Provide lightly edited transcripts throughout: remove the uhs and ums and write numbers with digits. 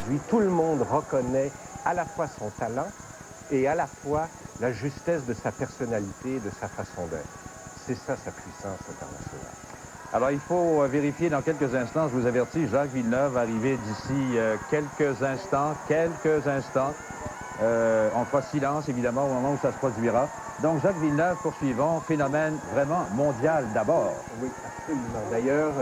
aujourd'hui, tout le monde reconnaît à la fois son talent et à la fois la justesse de sa personnalité, de sa façon d'être. C'est ça sa puissance internationale. Alors, il faut vérifier dans quelques instants, je vous avertis, Jacques Villeneuve va arriver d'ici quelques instants. On fera silence, évidemment, au moment où ça se produira. Donc, Jacques Villeneuve, poursuivons, phénomène vraiment mondial d'abord. Oui, absolument. D'ailleurs,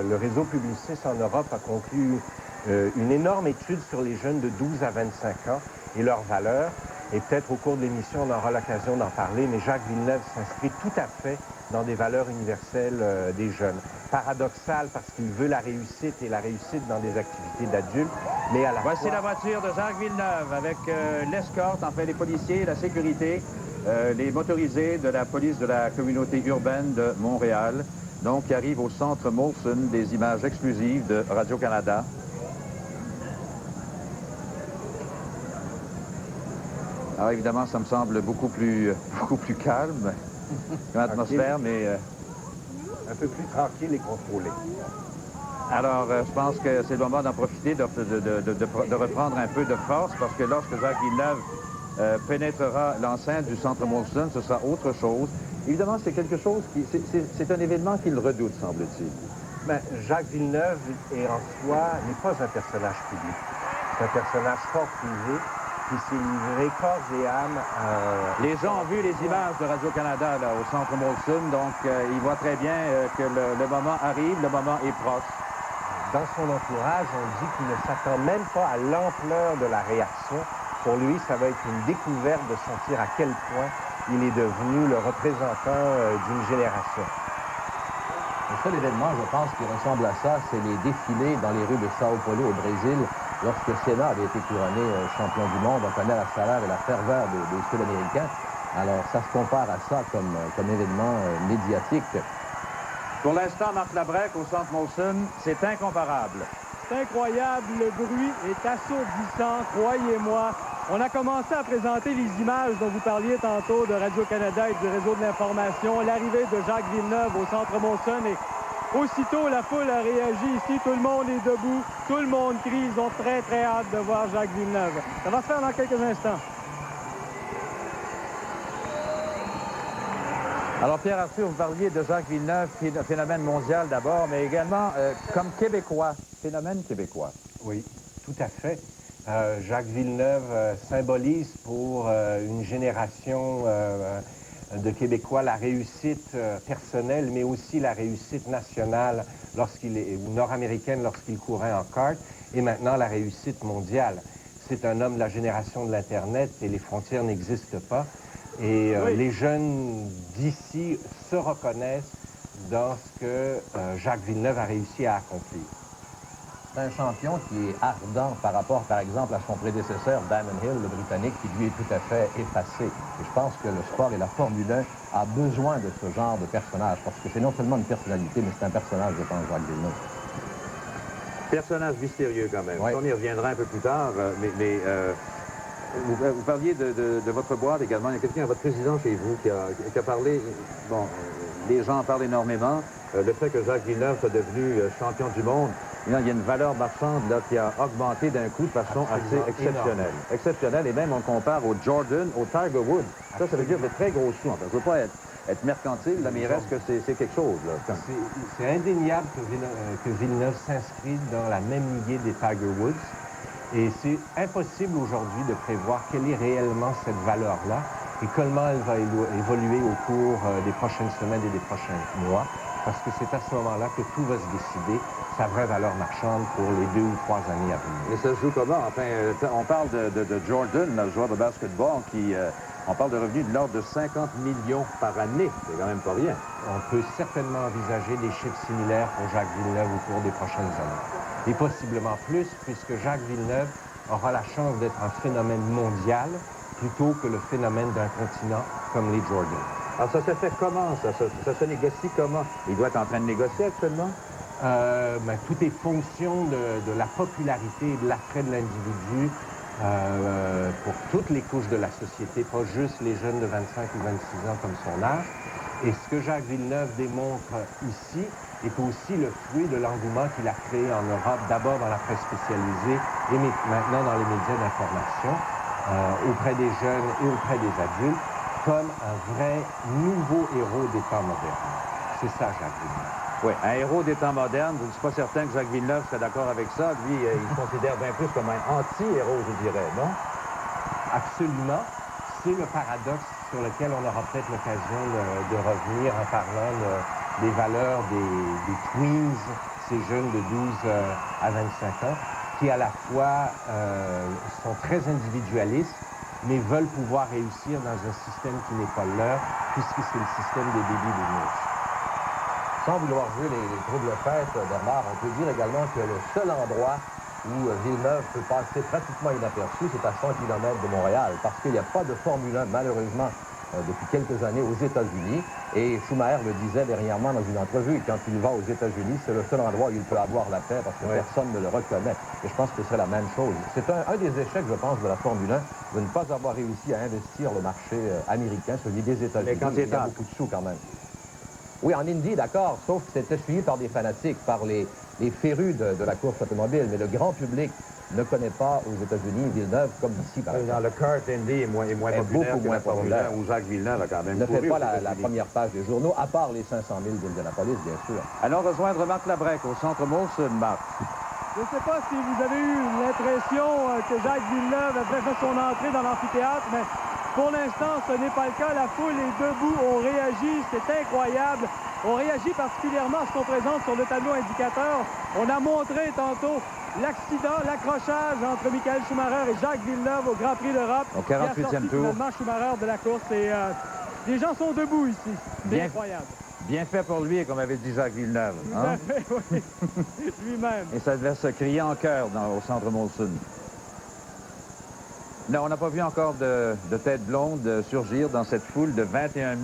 le réseau Publicis en Europe a conclu une énorme étude sur les jeunes de 12 à 25 ans et leurs valeurs. Et peut-être au cours de l'émission, on aura l'occasion d'en parler, mais Jacques Villeneuve s'inscrit tout à fait dans des valeurs universelles des jeunes. Paradoxal parce qu'il veut la réussite et la réussite dans des activités d'adultes, mais à la Voici fois... la voiture de Jacques Villeneuve avec l'escorte, enfin les policiers, la sécurité, les motorisés de la police de la communauté urbaine de Montréal, donc qui arrive au centre Molson, des images exclusives de Radio-Canada. Alors évidemment, ça me semble beaucoup plus calme comme atmosphère, mais... un peu plus tranquille et contrôlé. Alors, je pense que c'est le moment d'en profiter, de reprendre un peu de force, parce que lorsque Jacques Villeneuve pénétrera l'enceinte du centre Molson, ce sera autre chose. Évidemment, c'est quelque chose qui... C'est un événement qu'il redoute, semble-t-il. Ben, Jacques Villeneuve est en soi, n'est pas un personnage public. C'est un personnage fort privé qui s'est livré corps et âme à... Les gens ont vu les images de Radio-Canada au centre Molson, donc ils voient très bien que le moment arrive, le moment est proche. Dans son entourage, on dit qu'il ne s'attend même pas à l'ampleur de la réaction. Pour lui, ça va être une découverte de sentir à quel point il est devenu le représentant d'une génération. Le seul événement, je pense, qui ressemble à ça, c'est les défilés dans les rues de Sao Paulo au Brésil, lorsque Senna avait été couronné champion du monde. On connaît la chaleur et la ferveur des Sud-Américains. Alors, ça se compare à ça comme événement médiatique. Pour l'instant, Marc Labrec au centre Molson, c'est incomparable. C'est incroyable, le bruit est assourdissant, croyez-moi. On a commencé à présenter les images dont vous parliez tantôt de Radio-Canada et du réseau de l'information, l'arrivée de Jacques Villeneuve au centre Molson et aussitôt la foule a réagi ici, tout le monde est debout, tout le monde crie, ils ont très très hâte de voir Jacques Villeneuve. Ça va se faire dans quelques instants. Alors, Pierre-Arthur, vous parliez de Jacques Villeneuve, phénomène mondial d'abord, mais également comme Québécois, phénomène québécois. Oui, tout à fait. Jacques Villeneuve symbolise pour une génération de Québécois la réussite personnelle, mais aussi la réussite nationale ou nord-américaine lorsqu'il courait en kart, et maintenant la réussite mondiale. C'est un homme de la génération de l'Internet et les frontières n'existent pas. Et oui. Les jeunes d'ici se reconnaissent dans ce que Jacques Villeneuve a réussi à accomplir. C'est un champion qui est ardent par rapport, par exemple, à son prédécesseur, Damon Hill, le Britannique, qui lui est tout à fait effacé. Et je pense que le sport et la Formule 1 a besoin de ce genre de personnage, parce que c'est non seulement une personnalité, mais c'est un personnage, je pense, Jacques Villeneuve. Personnage mystérieux quand même. Oui. On y reviendra un peu plus tard, vous parliez de votre boîte également. Il y a quelqu'un, votre président chez vous, qui a parlé... Bon, les gens en parlent énormément. Le fait que Jacques Villeneuve soit devenu champion du monde, il y a une valeur marchande là, qui a augmenté d'un coup de façon Absolument assez exceptionnelle. énorme. Exceptionnelle, et même on compare au Jordan, au Tiger Woods. Ça veut dire de très gros sous. Enfin, je ne veux pas être mercantile, là, mais il reste que c'est quelque chose. C'est indéniable que Villeneuve s'inscrit dans la même lignée des Tiger Woods. Et c'est impossible aujourd'hui de prévoir quelle est réellement cette valeur-là et comment elle va évoluer au cours des prochaines semaines et des prochains mois, parce que c'est à ce moment-là que tout va se décider, sa vraie valeur marchande pour les 2 ou 3 années à venir. Et ça se joue comment? Enfin, on parle de Jordan, le joueur de basketball, on parle de revenus de l'ordre de 50 millions par année. C'est quand même pas rien. On peut certainement envisager des chiffres similaires pour Jacques Villeneuve au cours des prochaines années. Et possiblement plus, puisque Jacques Villeneuve aura la chance d'être un phénomène mondial plutôt que le phénomène d'un continent comme les Jordan. Alors ça se fait comment? Ça se négocie comment? Il doit être en train de négocier actuellement? Tout est fonction de la popularité et de l'attrait de l'individu pour toutes les couches de la société, pas juste les jeunes de 25 ou 26 ans comme son âge. Et ce que Jacques Villeneuve démontre ici, est aussi le fruit de l'engouement qu'il a créé en Europe, d'abord dans la presse spécialisée et maintenant dans les médias d'information, auprès des jeunes et auprès des adultes, comme un vrai nouveau héros des temps modernes. C'est ça, Jacques Villeneuve. Oui, un héros des temps modernes. Je ne suis pas certain que Jacques Villeneuve serait d'accord avec ça. Lui, il se considère bien plus comme un anti-héros, je dirais, non? Absolument. C'est le paradoxe sur lequel on aura peut-être l'occasion de revenir en parlant des valeurs des tweens, ces jeunes de 12 à 25 ans, qui à la fois sont très individualistes, mais veulent pouvoir réussir dans un système qui n'est pas leur, puisque c'est le système des baby boomers. Sans vouloir jouer les troubles fêtes, Bernard, on peut dire également que le seul endroit où Villeneuve peut passer pratiquement inaperçu, c'est à 100 km de Montréal, parce qu'il n'y a pas de Formule 1, malheureusement, depuis quelques années aux États-Unis. Et Schumacher le disait dernièrement dans une entrevue, quand il va aux États-Unis, c'est le seul endroit où il peut avoir la paix, parce que personne ne le reconnaît. Et je pense que c'est la même chose. C'est un des échecs, je pense, de la Formule 1, de ne pas avoir réussi à investir le marché américain, celui des États-Unis. Mais quand il y a beaucoup de sous quand même. Oui, en Indy, d'accord, sauf que c'était suivi par des fanatiques, par les férus de la course automobile, mais le grand public ne connaît pas aux États-Unis Villeneuve comme ici, par exemple. Dans le kart Indy est moins populaire beaucoup que moins la Formule 1, populaire. où Jacques Villeneuve a quand même Ne fait couru pas aux la États-Unis. première page des journaux, à part les 500 000 d'Indianapolis, bien sûr. Allons rejoindre Marc Labrec au centre Molson, Marc. Je ne sais pas si vous avez eu l'impression que Jacques Villeneuve avait fait son entrée dans l'amphithéâtre, mais pour l'instant, ce n'est pas le cas. La foule est debout, on réagit, c'est incroyable. On réagit particulièrement à ce qu'on présente sur le tableau indicateur. On a montré tantôt l'accident, l'accrochage entre Michael Schumacher et Jacques Villeneuve au Grand Prix d'Europe. Au 48e tour. Finalement, Schumacher de la course. Et les gens sont debout ici. C'est Bien. incroyable. Bien fait pour lui, comme avait dit Jacques Villeneuve. Tout Hein? à fait, oui. Lui-même. Et ça devait se crier en chœur au centre Molson. Non, on n'a pas vu encore de tête blonde surgir dans cette foule de 21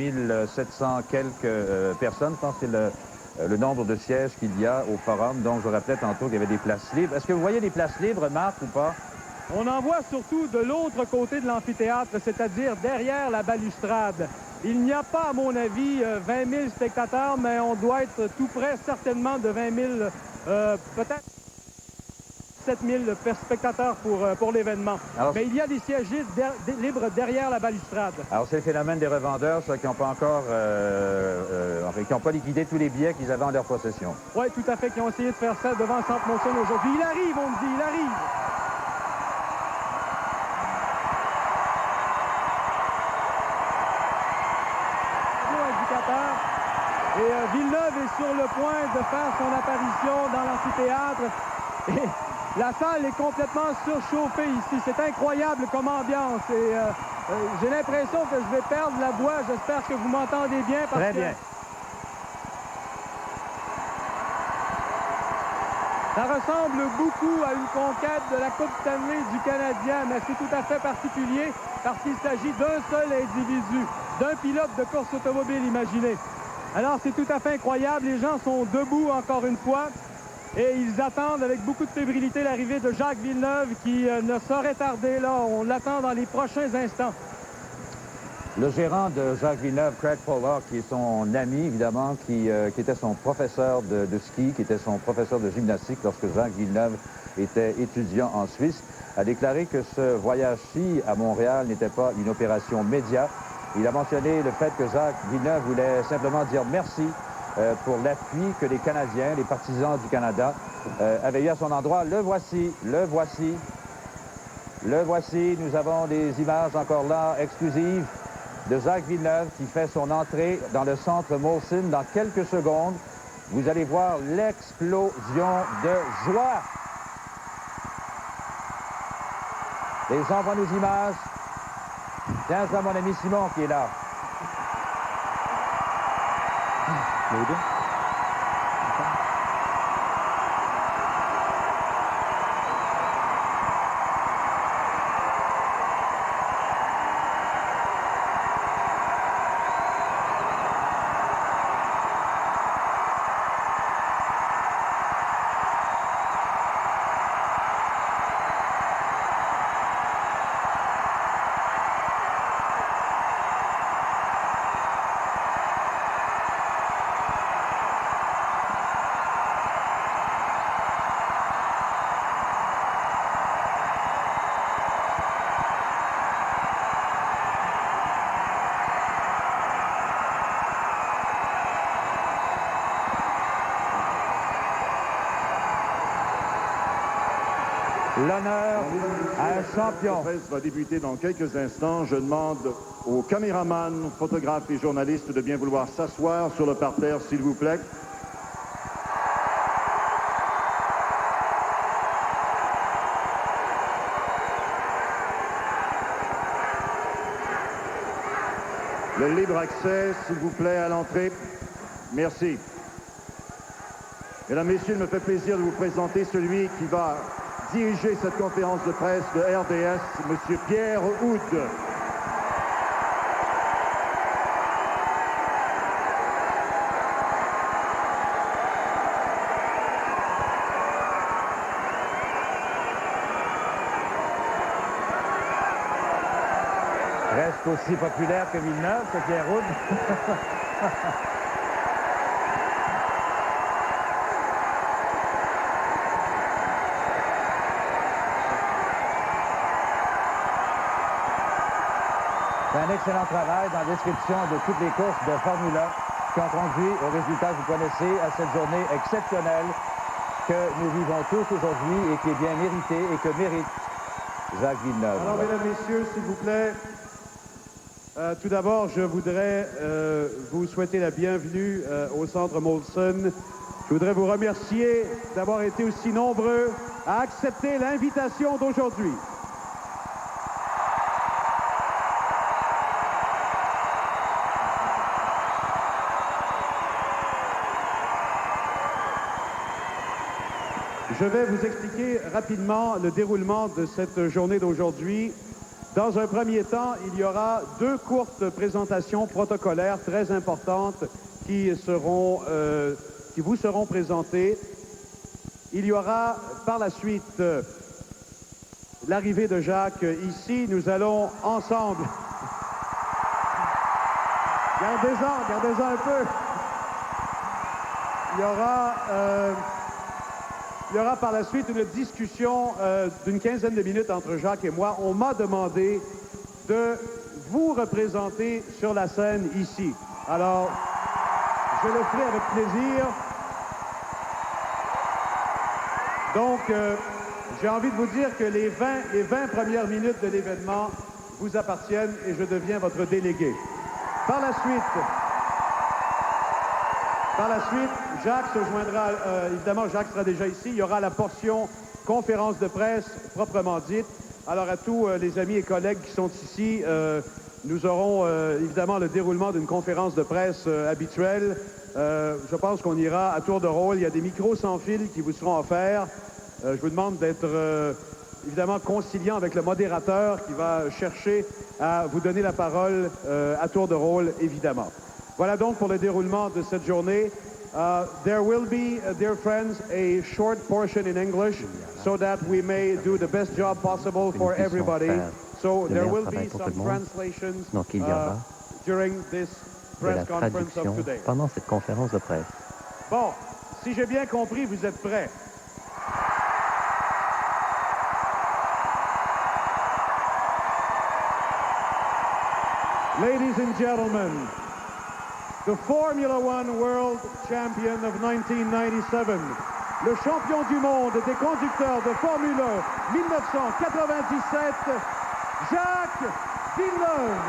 700 quelques personnes. Je pense que c'est le nombre de sièges qu'il y a au forum. Donc, je rappelais tantôt qu'il y avait des places libres. Est-ce que vous voyez des places libres, Marc, ou pas? On en voit surtout de l'autre côté de l'amphithéâtre, c'est-à-dire derrière la balustrade. Il n'y a pas, à mon avis, 20 000 spectateurs, mais on doit être tout près, certainement, de 20 000, peut-être 7 000 spectateurs pour l'événement. Mais il y a des sièges libres derrière la balustrade. Alors, c'est le phénomène des revendeurs, ceux qui n'ont pas encore, qui n'ont pas liquidé tous les billets qu'ils avaient en leur possession. Oui, tout à fait, qui ont essayé de faire ça devant le centre Molson aujourd'hui. Il arrive, on me dit, il arrive. Et Villeneuve est sur le point de faire son apparition dans l'amphithéâtre. Et la salle est complètement surchauffée ici. C'est incroyable comme ambiance. Et j'ai l'impression que je vais perdre la voix. J'espère que vous m'entendez bien. Très bien. Ça ressemble beaucoup à une conquête de la Coupe Stanley du Canadien, mais c'est tout à fait particulier parce qu'il s'agit d'un seul individu, d'un pilote de course automobile, imaginez. Alors, c'est tout à fait incroyable. Les gens sont debout, encore une fois, et ils attendent avec beaucoup de fébrilité l'arrivée de Jacques Villeneuve qui ne saurait tarder. Là, on l'attend dans les prochains instants. Le gérant de Jacques Villeneuve, Craig Pollock, qui est son ami, évidemment, qui était son professeur de ski, qui était son professeur de gymnastique lorsque Jacques Villeneuve était étudiant en Suisse, a déclaré que ce voyage-ci à Montréal n'était pas une opération média. Il a mentionné le fait que Jacques Villeneuve voulait simplement dire merci pour l'appui que les Canadiens, les partisans du Canada, avaient eu à son endroit. Le voici, le voici, le voici. Nous avons des images encore là, exclusives, de Jacques Villeneuve qui fait son entrée dans le centre Molson. Dans quelques secondes, vous allez voir l'explosion de joie. Les gens voient nos images. Tiens, c'est mon ami Simon qui est là. l'honneur à un champion. La presse va débuter dans quelques instants. Je demande aux caméramans, photographes et journalistes de bien vouloir s'asseoir sur le parterre, s'il vous plaît. Le libre accès, s'il vous plaît, à l'entrée. Merci. Mesdames, Messieurs, il me fait plaisir de vous présenter celui qui va diriger cette conférence de presse de RDS, M. Pierre Houde. Reste aussi populaire que Villeneuve, ce Pierre Houde. C'est un excellent travail dans la description de toutes les courses de Formule 1 qui ont conduit au résultat que vous connaissez, à cette journée exceptionnelle que nous vivons tous aujourd'hui et qui est bien méritée et que mérite Jacques Villeneuve. Alors, mesdames, messieurs, s'il vous plaît, tout d'abord, je voudrais vous souhaiter la bienvenue au Centre Molson. Je voudrais vous remercier d'avoir été aussi nombreux à accepter l'invitation d'aujourd'hui. Je vais vous expliquer rapidement le déroulement de cette journée d'aujourd'hui. Dans un premier temps, il y aura deux courtes présentations protocolaires très importantes qui vous seront présentées. Il y aura par la suite l'arrivée de Jacques ici. Nous allons ensemble... Gardez-en un peu. Il y aura par la suite une discussion d'une quinzaine de minutes entre Jacques et moi. On m'a demandé de vous représenter sur la scène ici. Alors, je le ferai avec plaisir. Donc, j'ai envie de vous dire que les 20 premières minutes de l'événement vous appartiennent et je deviens votre délégué. Par la suite, Jacques se joindra, évidemment, Jacques sera déjà ici. Il y aura la portion conférence de presse proprement dite. Alors, à tous les amis et collègues qui sont ici, nous aurons évidemment le déroulement d'une conférence de presse habituelle. Je pense qu'on ira à tour de rôle. Il y a des micros sans fil qui vous seront offerts. Je vous demande d'être évidemment conciliant avec le modérateur qui va chercher à vous donner la parole à tour de rôle, évidemment. Voilà donc pour le déroulement de cette journée. There will be, dear friends, a short portion in English so that we may do the best job possible for everybody. So there will be some translations during this press conference of today. Pendant cette conférence de presse. Bon, si j'ai bien compris, vous êtes prêts. Ladies and gentlemen, the Formula One World Champion of 1997, le champion du monde des conducteurs de Formule 1 1997, Jacques Villeneuve.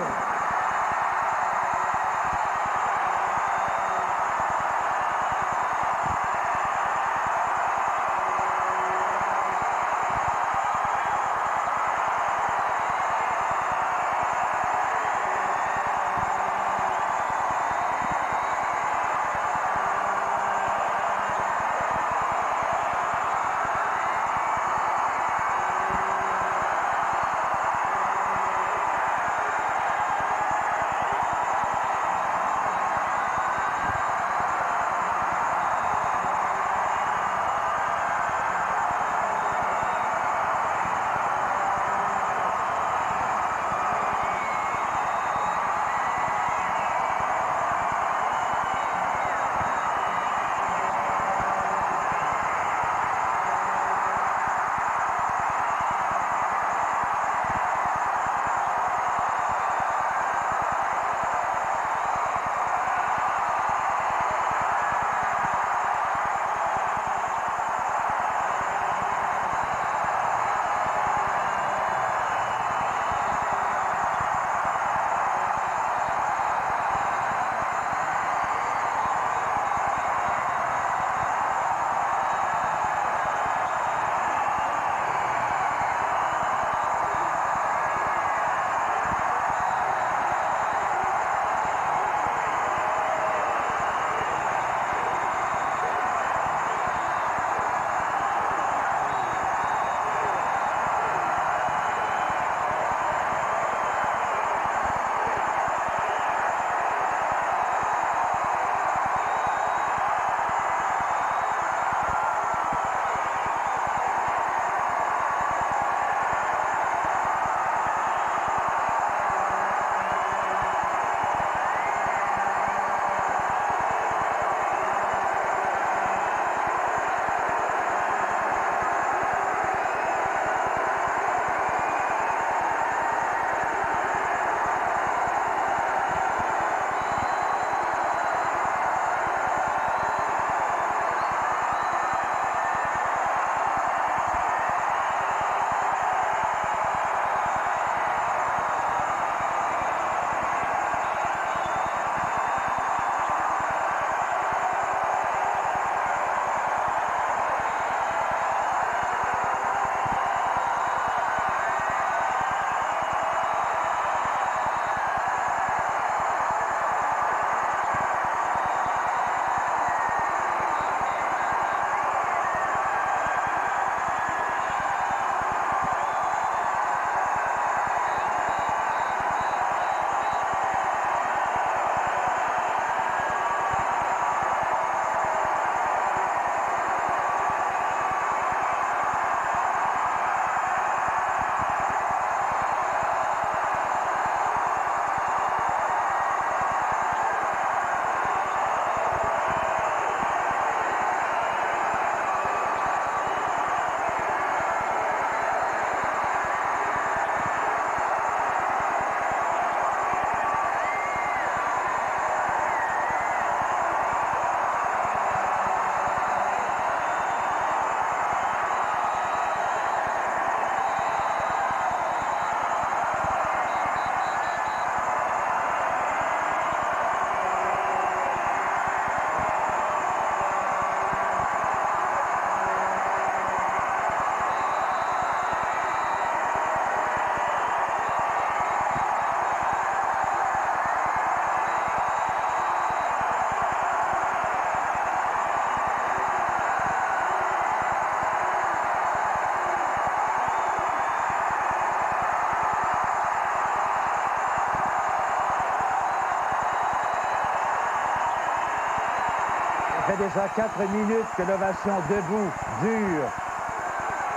fait déjà 4 minutes que l'ovation debout dure.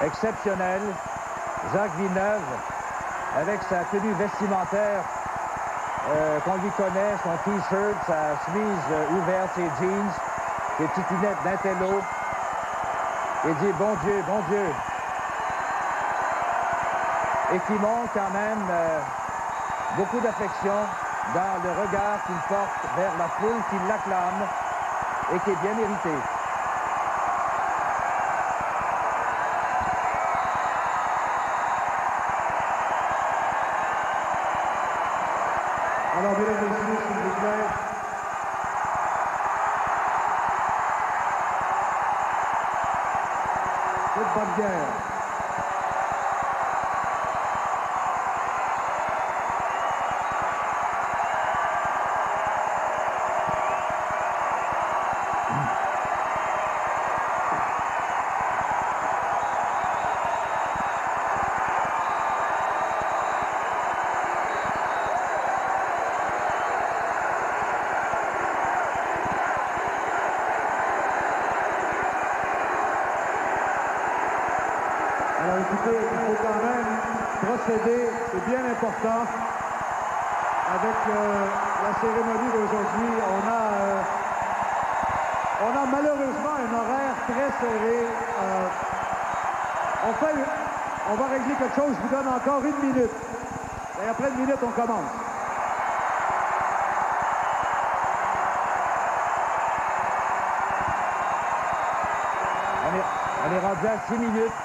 Exceptionnelle. Jacques Villeneuve, avec sa tenue vestimentaire qu'on lui connaît, son T-shirt, sa chemise ouverte, ses jeans, ses petites lunettes d'intello. Il dit « Bon Dieu, bon Dieu ». Et qui montre quand même beaucoup d'affection dans le regard qu'il porte vers la foule qui l'acclame et qui est bien mérité. Alors, mesdames et messieurs, s'il vous plaît. Toute bonne guerre. Alors écoutez, il faut quand même procéder, c'est bien important, avec la cérémonie d'aujourd'hui. On a malheureusement un horaire très serré. On va régler quelque chose, je vous donne encore 1 minute. Et après 1 minute, on commence. On est rendu à 6 minutes.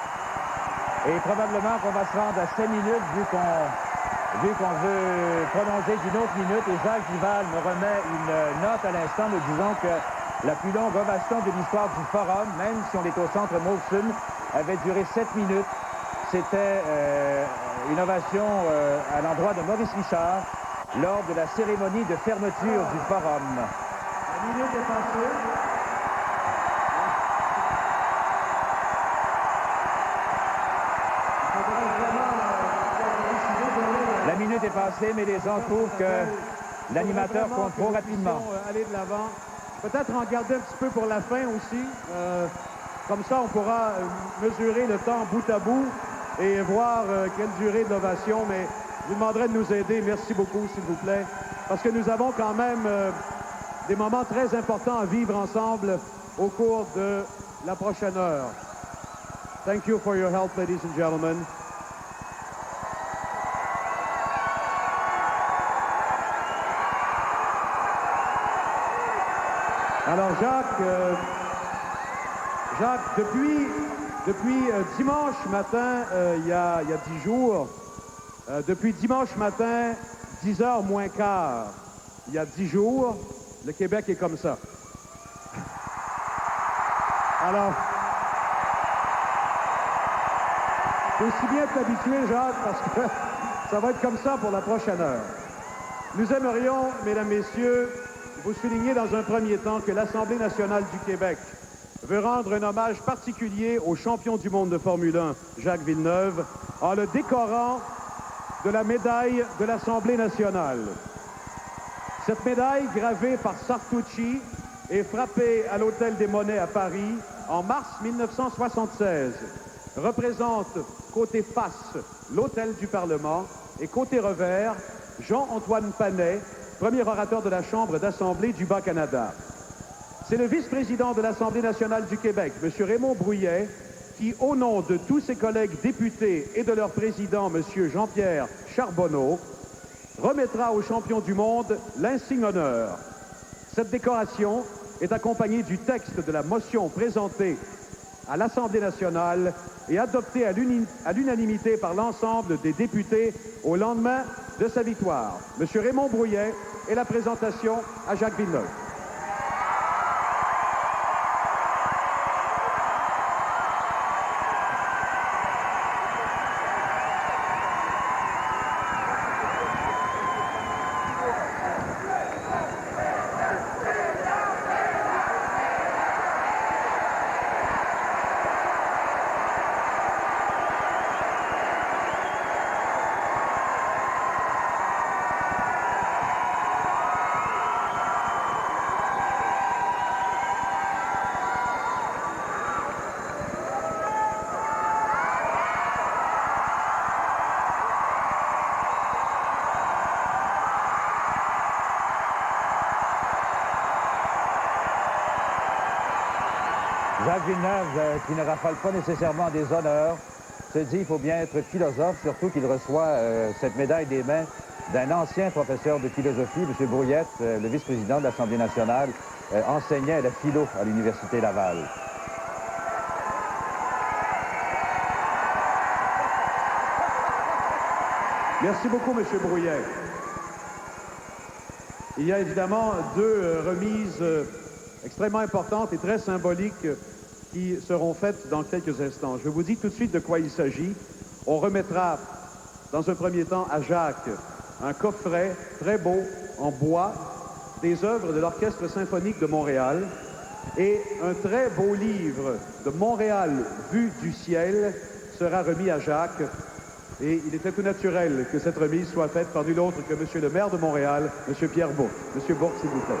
Et probablement qu'on va se rendre à 5 minutes vu qu'on veut prolonger d'une autre minute. Et Jacques Duval me remet une note à l'instant me disant que la plus longue ovation de l'histoire du Forum, même si on est au centre Molson, avait duré 7 minutes. C'était une ovation à l'endroit de Maurice Richard lors de la cérémonie de fermeture du Forum. La minute est passée. La minute est passée, mais les gens trouvent que l'animateur compte trop rapidement. Aller de l'avant. Peut-être en garder un petit peu pour la fin aussi. Comme ça, on pourra mesurer le temps bout à bout et voir quelle durée de l'ovation. Mais je vous demanderai de nous aider. Merci beaucoup, s'il vous plaît. Parce que nous avons quand même des moments très importants à vivre ensemble au cours de la prochaine heure. Thank you for your help, ladies and gentlemen. Alors Jacques, depuis dimanche matin, il y a 10 jours, depuis dimanche matin, 10h moins quart, il y a 10 jours, le Québec est comme ça. Alors, faut aussi bien t'habituer, Jacques, parce que ça va être comme ça pour la prochaine heure. Nous aimerions, mesdames, messieurs, vous souligner dans un premier temps que l'Assemblée nationale du Québec veut rendre un hommage particulier au champion du monde de Formule 1, Jacques Villeneuve, en le décorant de la médaille de l'Assemblée nationale. Cette médaille, gravée par Sartucci, est frappée à l'Hôtel des Monnaies à Paris en mars 1976. Représente côté face l'Hôtel du Parlement et côté revers Jean-Antoine Panet, premier orateur de la Chambre d'Assemblée du Bas-Canada. C'est le vice-président de l'Assemblée nationale du Québec, M. Raymond Brouillet, qui, au nom de tous ses collègues députés et de leur président, M. Jean-Pierre Charbonneau, remettra au champion du monde l'insigne honneur. Cette décoration est accompagnée du texte de la motion présentée à l'Assemblée nationale et adoptée à l'unanimité par l'ensemble des députés au lendemain de sa victoire. M. Raymond Brouillet et la présentation à Jacques Villeneuve. Jacques Villeneuve, qui ne rafale pas nécessairement des honneurs, se dit qu'il faut bien être philosophe, surtout qu'il reçoit cette médaille des mains d'un ancien professeur de philosophie, M. Brouillette, le vice-président de l'Assemblée nationale, enseignait la philo à l'Université Laval. Merci beaucoup, M. Brouillet. Il y a évidemment deux remises extrêmement importantes et très symboliques qui seront faites dans quelques instants. Je vous dis tout de suite de quoi il s'agit. On remettra, dans un premier temps, à Jacques un coffret très beau, en bois, des œuvres de l'Orchestre symphonique de Montréal et un très beau livre de Montréal vue du ciel sera remis à Jacques. Et il était tout naturel que cette remise soit faite par nul autre que M. le maire de Montréal, M. Pierre Bourque. M. Bourque, s'il vous plaît.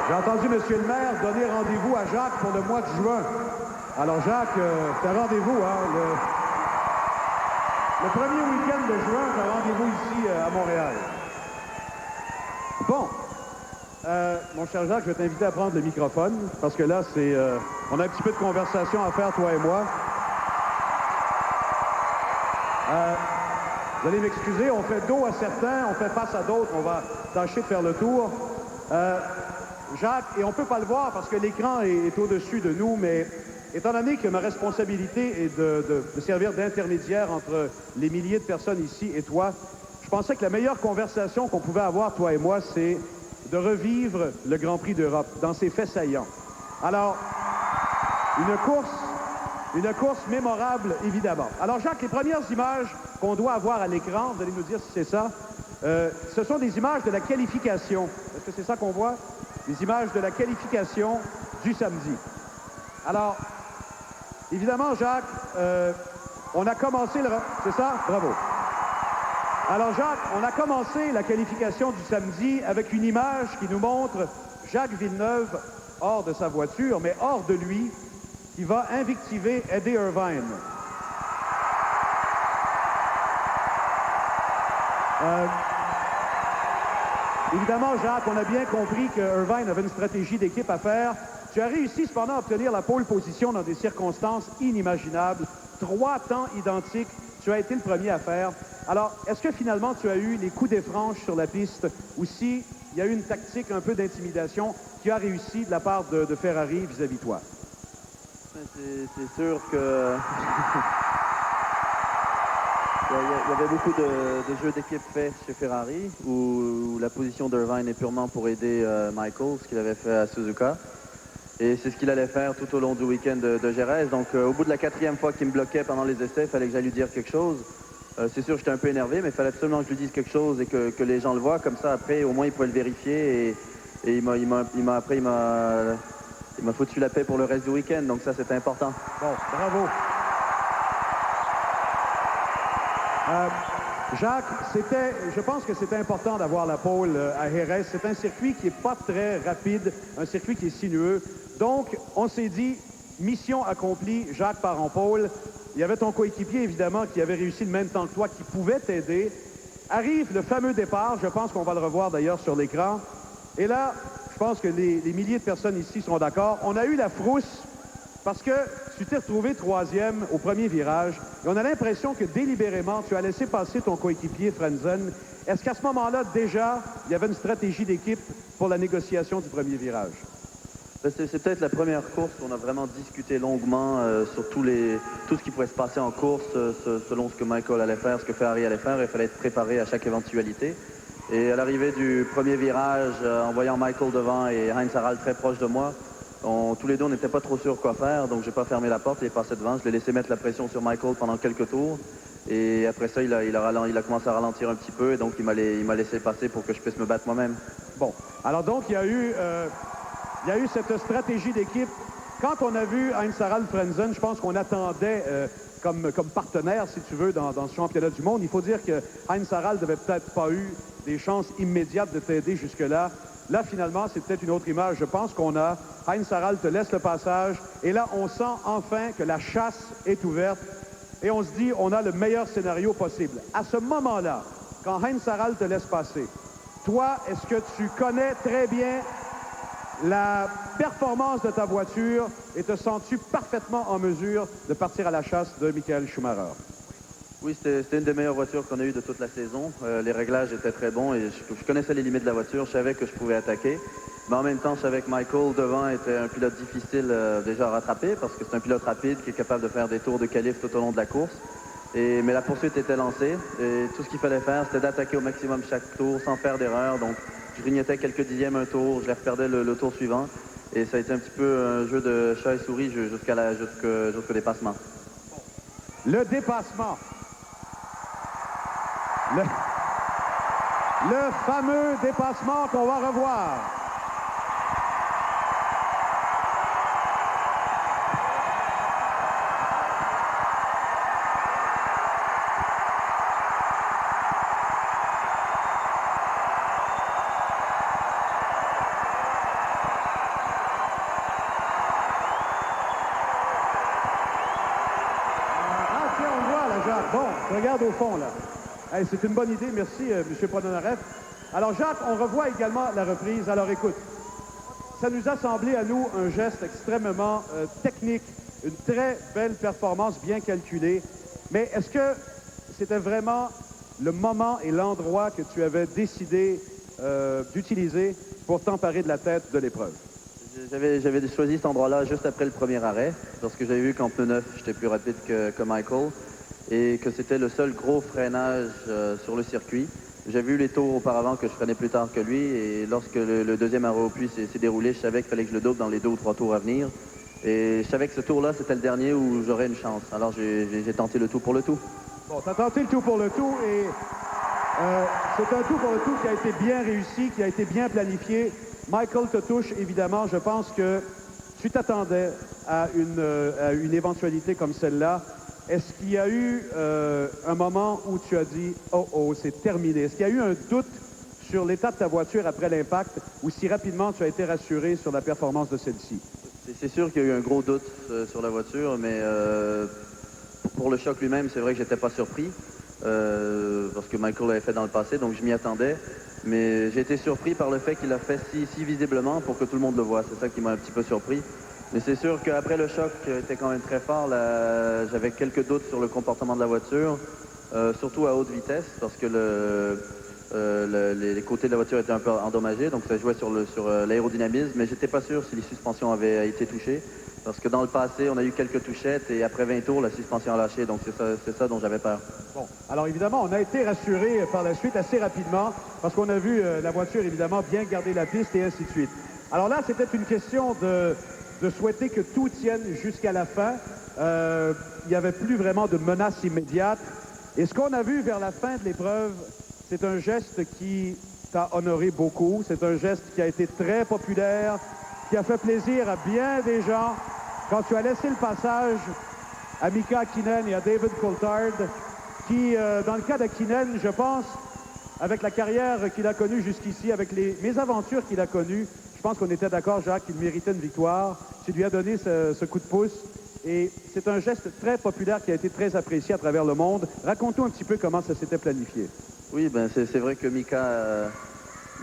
J'ai entendu M. le maire donner rendez-vous à Jacques pour le mois de juin. Alors, Jacques, c'est un rendez-vous, hein? Le premier week-end de juin, c'est un rendez-vous ici à Montréal. Bon. Mon cher Jacques, je vais t'inviter à prendre le microphone, parce que là, on a un petit peu de conversation à faire, toi et moi. Vous allez m'excuser, on fait dos à certains, on fait face à d'autres, on va tâcher de faire le tour. Jacques, et on ne peut pas le voir parce que l'écran est au-dessus de nous, mais étant donné que ma responsabilité est de servir d'intermédiaire entre les milliers de personnes ici et toi, je pensais que la meilleure conversation qu'on pouvait avoir, toi et moi, c'est de revivre le Grand Prix d'Europe dans ses faits saillants. Alors, une course mémorable, évidemment. Alors, Jacques, les premières images qu'on doit avoir à l'écran, vous allez nous dire si c'est ça, ce sont des images de la qualification. Est-ce que c'est ça qu'on voit? Les images de la qualification du samedi. Alors, évidemment, Jacques, on a commencé le... C'est ça? Bravo. Alors, Jacques, on a commencé la qualification du samedi avec une image qui nous montre Jacques Villeneuve hors de sa voiture, mais hors de lui, qui va invectiver Eddie Irvine. Évidemment, Jacques, on a bien compris que Irvine avait une stratégie d'équipe à faire. Tu as réussi cependant à obtenir la pole position dans des circonstances inimaginables. 3 temps identiques. Tu as été le premier à faire. Alors, est-ce que finalement tu as eu les coups des franges sur la piste ou si il y a eu une tactique un peu d'intimidation qui a réussi de la part de Ferrari vis-à-vis de toi? C'est sûr que... Il y avait beaucoup de jeux d'équipe faits chez Ferrari où la position d'Irvine est purement pour aider Michael, ce qu'il avait fait à Suzuka. Et c'est ce qu'il allait faire tout au long du week-end de Jerez. Donc au bout de la 4e fois qu'il me bloquait pendant les essais, il fallait que j'aille lui dire quelque chose. C'est sûr, j'étais un peu énervé, mais il fallait absolument que je lui dise quelque chose et que les gens le voient. Comme ça, après, au moins, il pouvait le vérifier. Et il m'a foutu la paix pour le reste du week-end. Donc ça, c'était important. Bon, bravo. Jacques, je pense que c'était important d'avoir la pole à Jerez. C'est un circuit qui n'est pas très rapide, un circuit qui est sinueux. Donc, on s'est dit, mission accomplie, Jacques part en pole. Il y avait ton coéquipier, évidemment, qui avait réussi le même temps que toi, qui pouvait t'aider. Arrive le fameux départ, je pense qu'on va le revoir d'ailleurs sur l'écran. Et là, je pense que les milliers de personnes ici sont d'accord. On a eu la frousse parce que tu t'es retrouvé 3e au premier virage. Et on a l'impression que délibérément, tu as laissé passer ton coéquipier Frenzen. Est-ce qu'à ce moment-là, déjà, il y avait une stratégie d'équipe pour la négociation du premier virage? C'est peut-être la première course où on a vraiment discuté longuement sur tout ce qui pourrait se passer en course, selon ce que Michael allait faire, ce que Ferrari allait faire. Il fallait être préparé à chaque éventualité. Et à l'arrivée du premier virage, en voyant Michael devant et Heinz Harald très proche de moi, tous les deux, on n'était pas trop sûrs quoi faire, donc j'ai pas fermé la porte, il est passé devant, je l'ai laissé mettre la pression sur Michael pendant quelques tours, et après ça, il a commencé à ralentir un petit peu, et donc il m'a laissé passer pour que je puisse me battre moi-même. Bon, alors donc, il y a eu cette stratégie d'équipe quand on a vu Heinz-Harald Frentzen, je pense qu'on attendait comme partenaire, si tu veux, dans ce championnat du monde. Il faut dire que Heinz-Harald n'avait peut-être pas eu des chances immédiates de t'aider jusque-là. Là, finalement, c'est peut-être une autre image. Je pense qu'on a. Heinz-Harald te laisse le passage. Et là, on sent enfin que la chasse est ouverte. Et on se dit, on a le meilleur scénario possible. À ce moment-là, quand Heinz-Harald te laisse passer, toi, est-ce que tu connais très bien la performance de ta voiture et te sens-tu parfaitement en mesure de partir à la chasse de Michael Schumacher? Oui, c'était une des meilleures voitures qu'on a eues de toute la saison. Les réglages étaient très bons et je connaissais les limites de la voiture. Je savais que je pouvais attaquer. Mais en même temps, je savais que Michael, devant, était un pilote difficile déjà à rattraper parce que c'est un pilote rapide qui est capable de faire des tours de qualif tout au long de la course. Mais la poursuite était lancée et tout ce qu'il fallait faire, c'était d'attaquer au maximum chaque tour sans faire d'erreur. Donc, je grignotais quelques dixièmes un tour, je les reperdais le tour suivant. Et ça a été un petit peu un jeu de chat et souris jusqu'au dépassement. Le dépassement. Le fameux dépassement qu'on va revoir. Regarde au fond, là. Hey, c'est une bonne idée. Merci, M. Podonareff. Alors, Jacques, on revoit également la reprise. Alors, écoute, ça nous a semblé à nous un geste extrêmement technique, une très belle performance bien calculée. Mais est-ce que c'était vraiment le moment et l'endroit que tu avais décidé d'utiliser pour t'emparer de la tête de l'épreuve? J'avais choisi cet endroit-là juste après le premier arrêt, lorsque j'avais vu qu'en pneu neuf, j'étais plus rapide que Michael. Et que c'était le seul gros freinage sur le circuit. J'ai vu les tours auparavant que je freinais plus tard que lui et lorsque le deuxième arrêt au puits s'est déroulé, je savais qu'il fallait que je le double dans les 2 ou 3 tours à venir. Et je savais que ce tour-là, c'était le dernier où j'aurais une chance. Alors j'ai tenté le tout pour le tout. Bon, tu as tenté le tout pour le tout et c'est un tout pour le tout qui a été bien réussi, qui a été bien planifié. Michael te touche, évidemment. Je pense que tu t'attendais à une éventualité comme celle-là. Est-ce qu'il y a eu un moment où tu as dit « Oh, c'est terminé ». Est-ce qu'il y a eu un doute sur l'état de ta voiture après l'impact ou si rapidement tu as été rassuré sur la performance de celle-ci? C'est sûr qu'il y a eu un gros doute sur la voiture, mais pour le choc lui-même, c'est vrai que j'étais pas surpris parce que Michael l'avait fait dans le passé, donc je m'y attendais. Mais j'ai été surpris par le fait qu'il l'a fait si visiblement pour que tout le monde le voit. C'est ça qui m'a un petit peu surpris. Mais c'est sûr qu'après le choc était quand même très fort, j'avais quelques doutes sur le comportement de la voiture, surtout à haute vitesse, parce que les côtés de la voiture étaient un peu endommagés, donc ça jouait sur l'aérodynamisme, mais j'étais pas sûr si les suspensions avaient été touchées, parce que dans le passé, on a eu quelques touchettes, et après 20 tours, la suspension a lâché, donc c'est ça dont j'avais peur. Bon, alors évidemment, on a été rassuré par la suite assez rapidement, parce qu'on a vu la voiture, évidemment, bien garder la piste, et ainsi de suite. Alors là, c'était une question de souhaiter que tout tienne jusqu'à la fin. Il n'y avait plus vraiment de menace immédiate. Et ce qu'on a vu vers la fin de l'épreuve, c'est un geste qui t'a honoré beaucoup. C'est un geste qui a été très populaire, qui a fait plaisir à bien des gens. Quand tu as laissé le passage à Mika Hakkinen et à David Coulthard, qui, dans le cas d'Hakkinen, je pense, avec la carrière qu'il a connue jusqu'ici, avec les mésaventures qu'il a connues, je pense qu'on était d'accord, Jacques, qu'il méritait une victoire. Tu lui as donné ce coup de pouce. Et c'est un geste très populaire qui a été très apprécié à travers le monde. Raconte-nous un petit peu comment ça s'était planifié. Oui, ben c'est vrai que Mika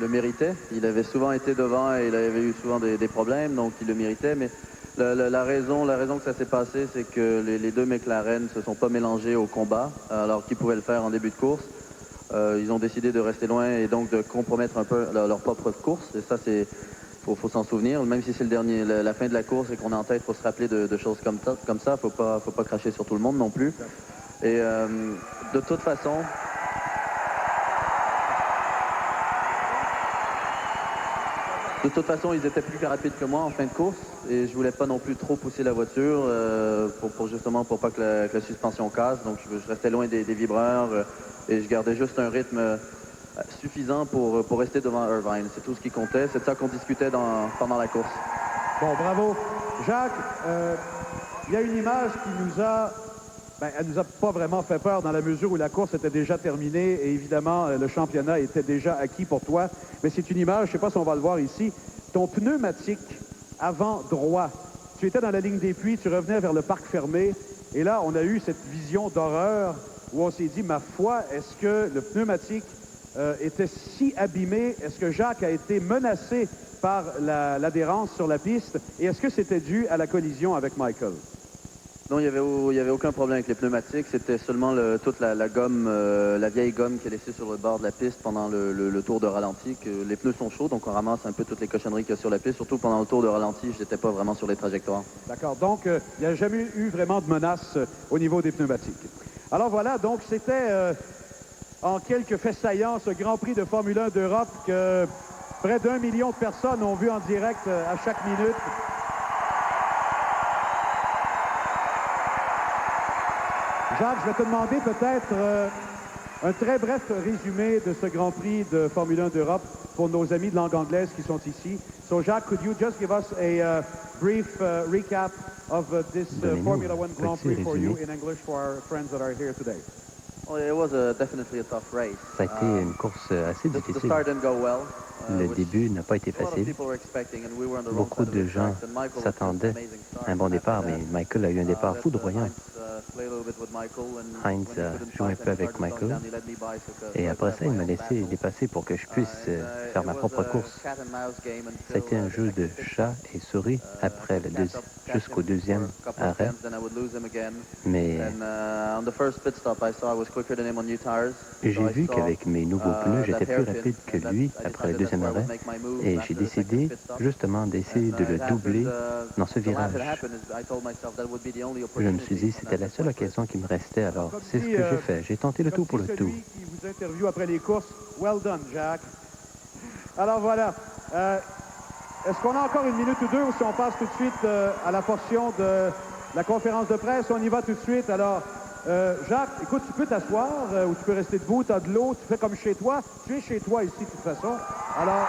le méritait. Il avait souvent été devant et il avait eu souvent des problèmes, donc il le méritait. Mais la raison que ça s'est passé, c'est que les 2 McLaren ne se sont pas mélangés au combat, alors qu'ils pouvaient le faire en début de course. Ils ont décidé de rester loin et donc de compromettre un peu leur propre course. Et ça, c'est... Faut s'en souvenir, même si c'est la fin de la course et qu'on est en tête, il faut se rappeler de choses comme ça. Faut pas cracher sur tout le monde non plus. Et de toute façon, ils étaient plus rapides que moi en fin de course et je voulais pas non plus trop pousser la voiture justement pour pas que la suspension casse. Donc je restais loin des vibreurs et je gardais juste un rythme suffisant pour rester devant Irvine. C'est tout ce qui comptait. C'est de ça qu'on discutait pendant la course. Bon, bravo. Jacques, il y a une image qui nous a... elle nous a pas vraiment fait peur dans la mesure où la course était déjà terminée et évidemment, le championnat était déjà acquis pour toi. Mais c'est une image, je ne sais pas si on va le voir ici, ton pneumatique avant droit. Tu étais dans la ligne des puits, tu revenais vers le parc fermé et là, on a eu cette vision d'horreur où on s'est dit, ma foi, est-ce que le pneumatique était si abîmé? Est-ce que Jacques a été menacé par l'adhérence sur la piste? Et est-ce que c'était dû à la collision avec Michael? Non, il y avait aucun problème avec les pneumatiques. C'était seulement toute la gomme, la vieille gomme qui est laissée sur le bord de la piste pendant le tour de ralenti. Les pneus sont chauds, donc on ramasse un peu toutes les cochonneries qu'il y a sur la piste. Surtout pendant le tour de ralenti, je n'étais pas vraiment sur les trajectoires. D'accord. Donc, il n'y a jamais eu vraiment de menace au niveau des pneumatiques. Alors voilà, donc c'était en quelques faits saillants ce Grand Prix de Formule 1 d'Europe que près d'1 million de personnes ont vu en direct à chaque minute. Jacques, je vais te demander peut-être un très bref résumé de ce Grand Prix de Formule 1 d'Europe pour nos amis de langue anglaise qui sont ici. So Jacques, could you just give us a brief recap of this Formula 1 Grand Prix for you in English for our friends that are here today? Well, it was definitely a tough race. Ça a été une course assez The difficile. start didn't go well. Le début n'a pas été facile. Beaucoup de gens s'attendaient à un bon départ, mais Michael a eu un départ foudroyant. Heinz a joué un peu avec Michael et après ça, il m'a laissé dépasser pour que je puisse faire ma propre course. Ça a été un jeu de chat et souris après jusqu'au deuxième arrêt. Mais j'ai vu qu'avec mes nouveaux pneus, j'étais plus rapide que lui après le deuxième arrêt et j'ai décidé justement d'essayer de le doubler dans ce virage. Je me suis dit c'était la seule occasion qui me restait, alors c'est ce que j'ai fait. J'ai tenté le tout pour le tout. Celui qui vous interviewe après les courses, well done, Jacques. Alors voilà, est-ce qu'on a encore une minute ou deux ou si on passe tout de suite à la portion de la conférence de presse? On y va tout de suite. Alors, Jacques, écoute, tu peux t'asseoir ou tu peux rester debout, tu as de l'eau, tu fais comme chez toi. Tu es chez toi ici de toute façon. Alors...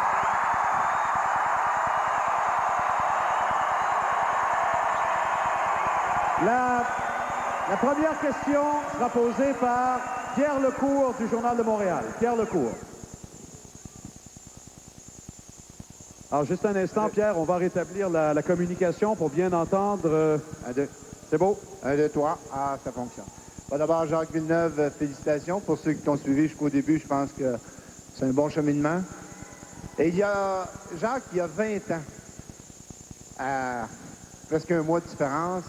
La première question sera posée par Pierre Lecourt du Journal de Montréal. Pierre Lecourt. Alors, juste un instant, Pierre, on va rétablir la communication pour bien entendre. C'est beau? 1, 2, 3. Ah, ça fonctionne. Bon, d'abord, Jacques Villeneuve, félicitations. Pour ceux qui t'ont suivi jusqu'au début, je pense que c'est un bon cheminement. Et il y a Jacques, il y a 20 ans, à presque un mois de différence,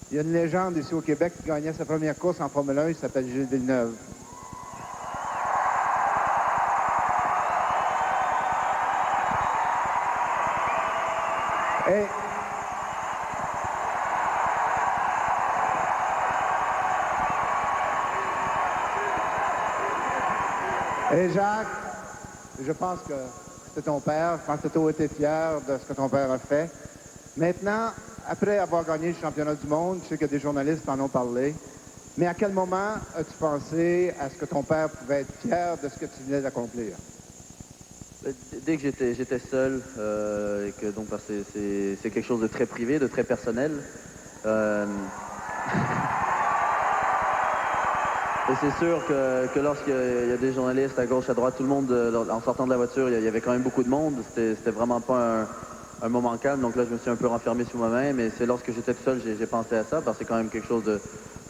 il y a une légende ici au Québec qui gagnait sa première course en Formule 1, il s'appelle Gilles Villeneuve. Et Jacques, je pense que c'était ton père, je pense que tu as été fier de ce que ton père a fait. Maintenant, après avoir gagné le championnat du monde, je sais que des journalistes en ont parlé, mais à quel moment as-tu pensé à ce que ton père pouvait être fier de ce que tu venais d'accomplir? Dès que j'étais seul, et que donc c'est quelque chose de très privé, de très personnel. Et c'est sûr que lorsqu'il y a des journalistes à gauche, à droite, tout le monde, en sortant de la voiture, il y avait quand même beaucoup de monde. C'était vraiment pas un moment calme, donc là je me suis un peu renfermé sur moi-même, et c'est lorsque j'étais tout seul j'ai pensé à ça, parce que c'est quand même quelque chose de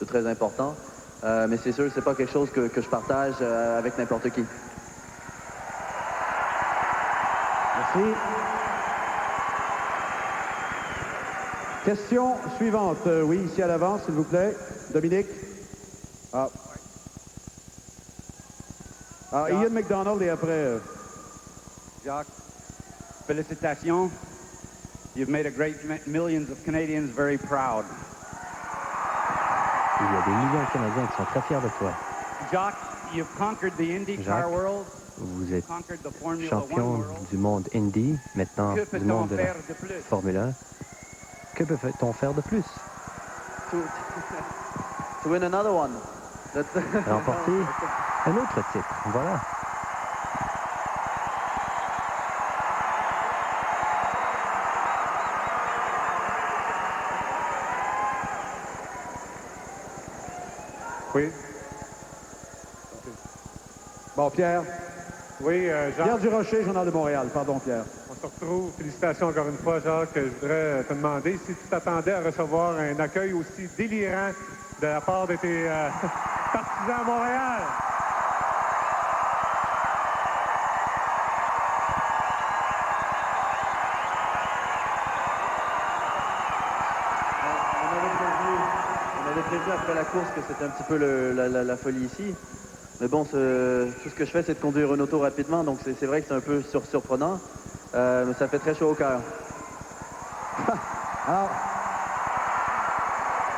très important. Mais c'est sûr que c'est pas quelque chose que je partage avec n'importe qui. Merci. Question suivante. Oui, ici à l'avance, s'il vous plaît. Dominique. Ian McDonald et après... Jacques, félicitations. You've made a great millions of Canadians very proud. Il y a des millions de Canadiens qui sont très fiers de toi. Jacques, you've conquered the IndyCar world. Vous êtes champion du monde Indy, maintenant du monde de la Formule 1. Que peut-on faire de plus? To win another one. Remporter un autre titre, voilà. Oui. Bon, Pierre. Oui, Jacques. Pierre Durocher, Journal de Montréal. Pardon, Pierre. On se retrouve. Félicitations encore une fois, Jacques. Je voudrais te demander si tu t'attendais à recevoir un accueil aussi délirant de la part de tes partisans à Montréal. On avait prévu après la course que c'était un petit peu la folie ici. Mais bon, tout ce que je fais, c'est de conduire une auto rapidement, donc c'est vrai que c'est un peu surprenant. Mais ça fait très chaud au cœur. Alors,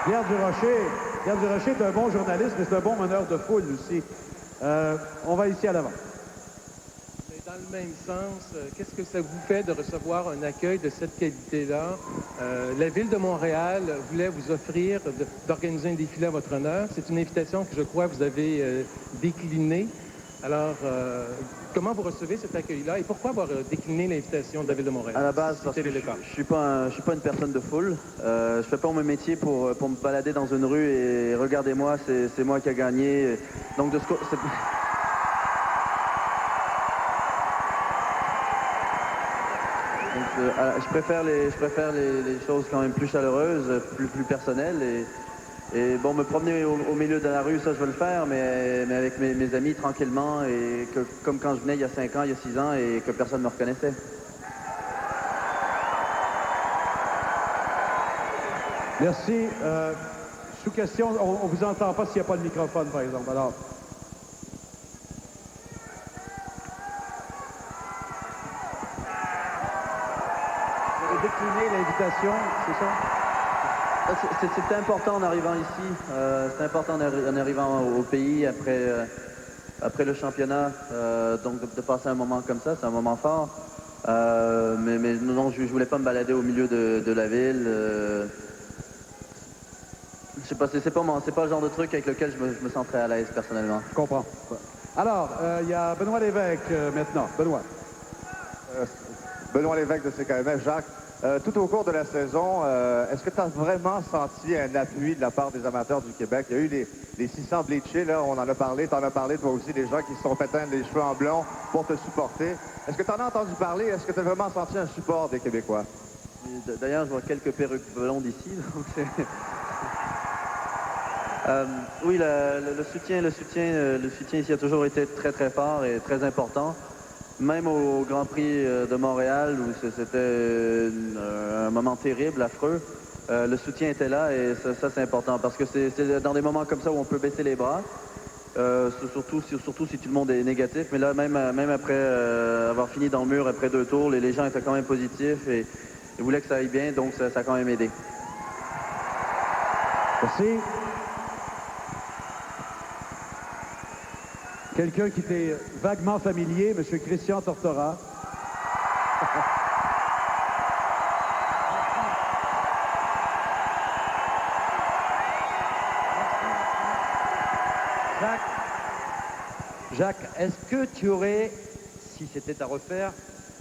Pierre Durocher est un bon journaliste, mais c'est un bon meneur de foule aussi. On va ici à l'avant. Mais dans le même sens, qu'est-ce que ça vous fait de recevoir un accueil de cette qualité-là? La Ville de Montréal voulait vous offrir d'organiser un défilé à votre honneur. C'est une invitation que je crois vous avez déclinée. Alors, comment vous recevez cet accueil-là et pourquoi avoir décliné l'invitation de la Ville de Montréal? À la base, parce que je suis pas une personne de foule. Je fais pas mon métier pour me balader dans une rue et regardez-moi, c'est moi qui a gagné. Donc de ce côté, je préfère les choses quand même plus chaleureuses, plus personnelles. Et bon, me promener au milieu de la rue, ça, je veux le faire, mais avec mes amis, tranquillement, et comme quand je venais il y a 5 ans, il y a 6 ans, et que personne ne me reconnaissait. Merci. Sous question, on ne vous entend pas s'il n'y a pas de microphone, par exemple. Alors... Vous avez décliné l'invitation, c'est ça? C'était important en arrivant ici, c'était important en arrivant au pays après le championnat, donc de passer un moment comme ça, c'est un moment fort. Mais non, je voulais pas me balader au milieu de la ville. Je sais pas, c'est pas le genre de truc avec lequel je me sens très à l'aise personnellement. Je comprends. Alors, il y a Benoît Lévesque maintenant. Benoît. Benoît Lévesque de CKMF. Jacques, tout au cours de la saison, est-ce que tu as vraiment senti un appui de la part des amateurs du Québec? Il y a eu les 600 bleachés, là, on en a parlé, tu en as parlé toi aussi, des gens qui se sont fait teindre les cheveux en blond pour te supporter. Est-ce que tu en as entendu parler? Est-ce que tu as vraiment senti un support des Québécois? D'ailleurs, je vois quelques perruques blondes ici. Donc oui, le soutien ici a toujours été très très fort et très important. Même au Grand Prix de Montréal, où c'était un moment terrible, affreux, le soutien était là et ça c'est important parce que c'est dans des moments comme ça où on peut baisser les bras, surtout si tout le monde est négatif. Mais là, même après avoir fini dans le mur après 2 tours, les gens étaient quand même positifs et voulaient que ça aille bien, donc ça a quand même aidé. Merci. Quelqu'un qui était vaguement familier, M. Christian Tortora. Jacques, est-ce que tu aurais, si c'était à refaire,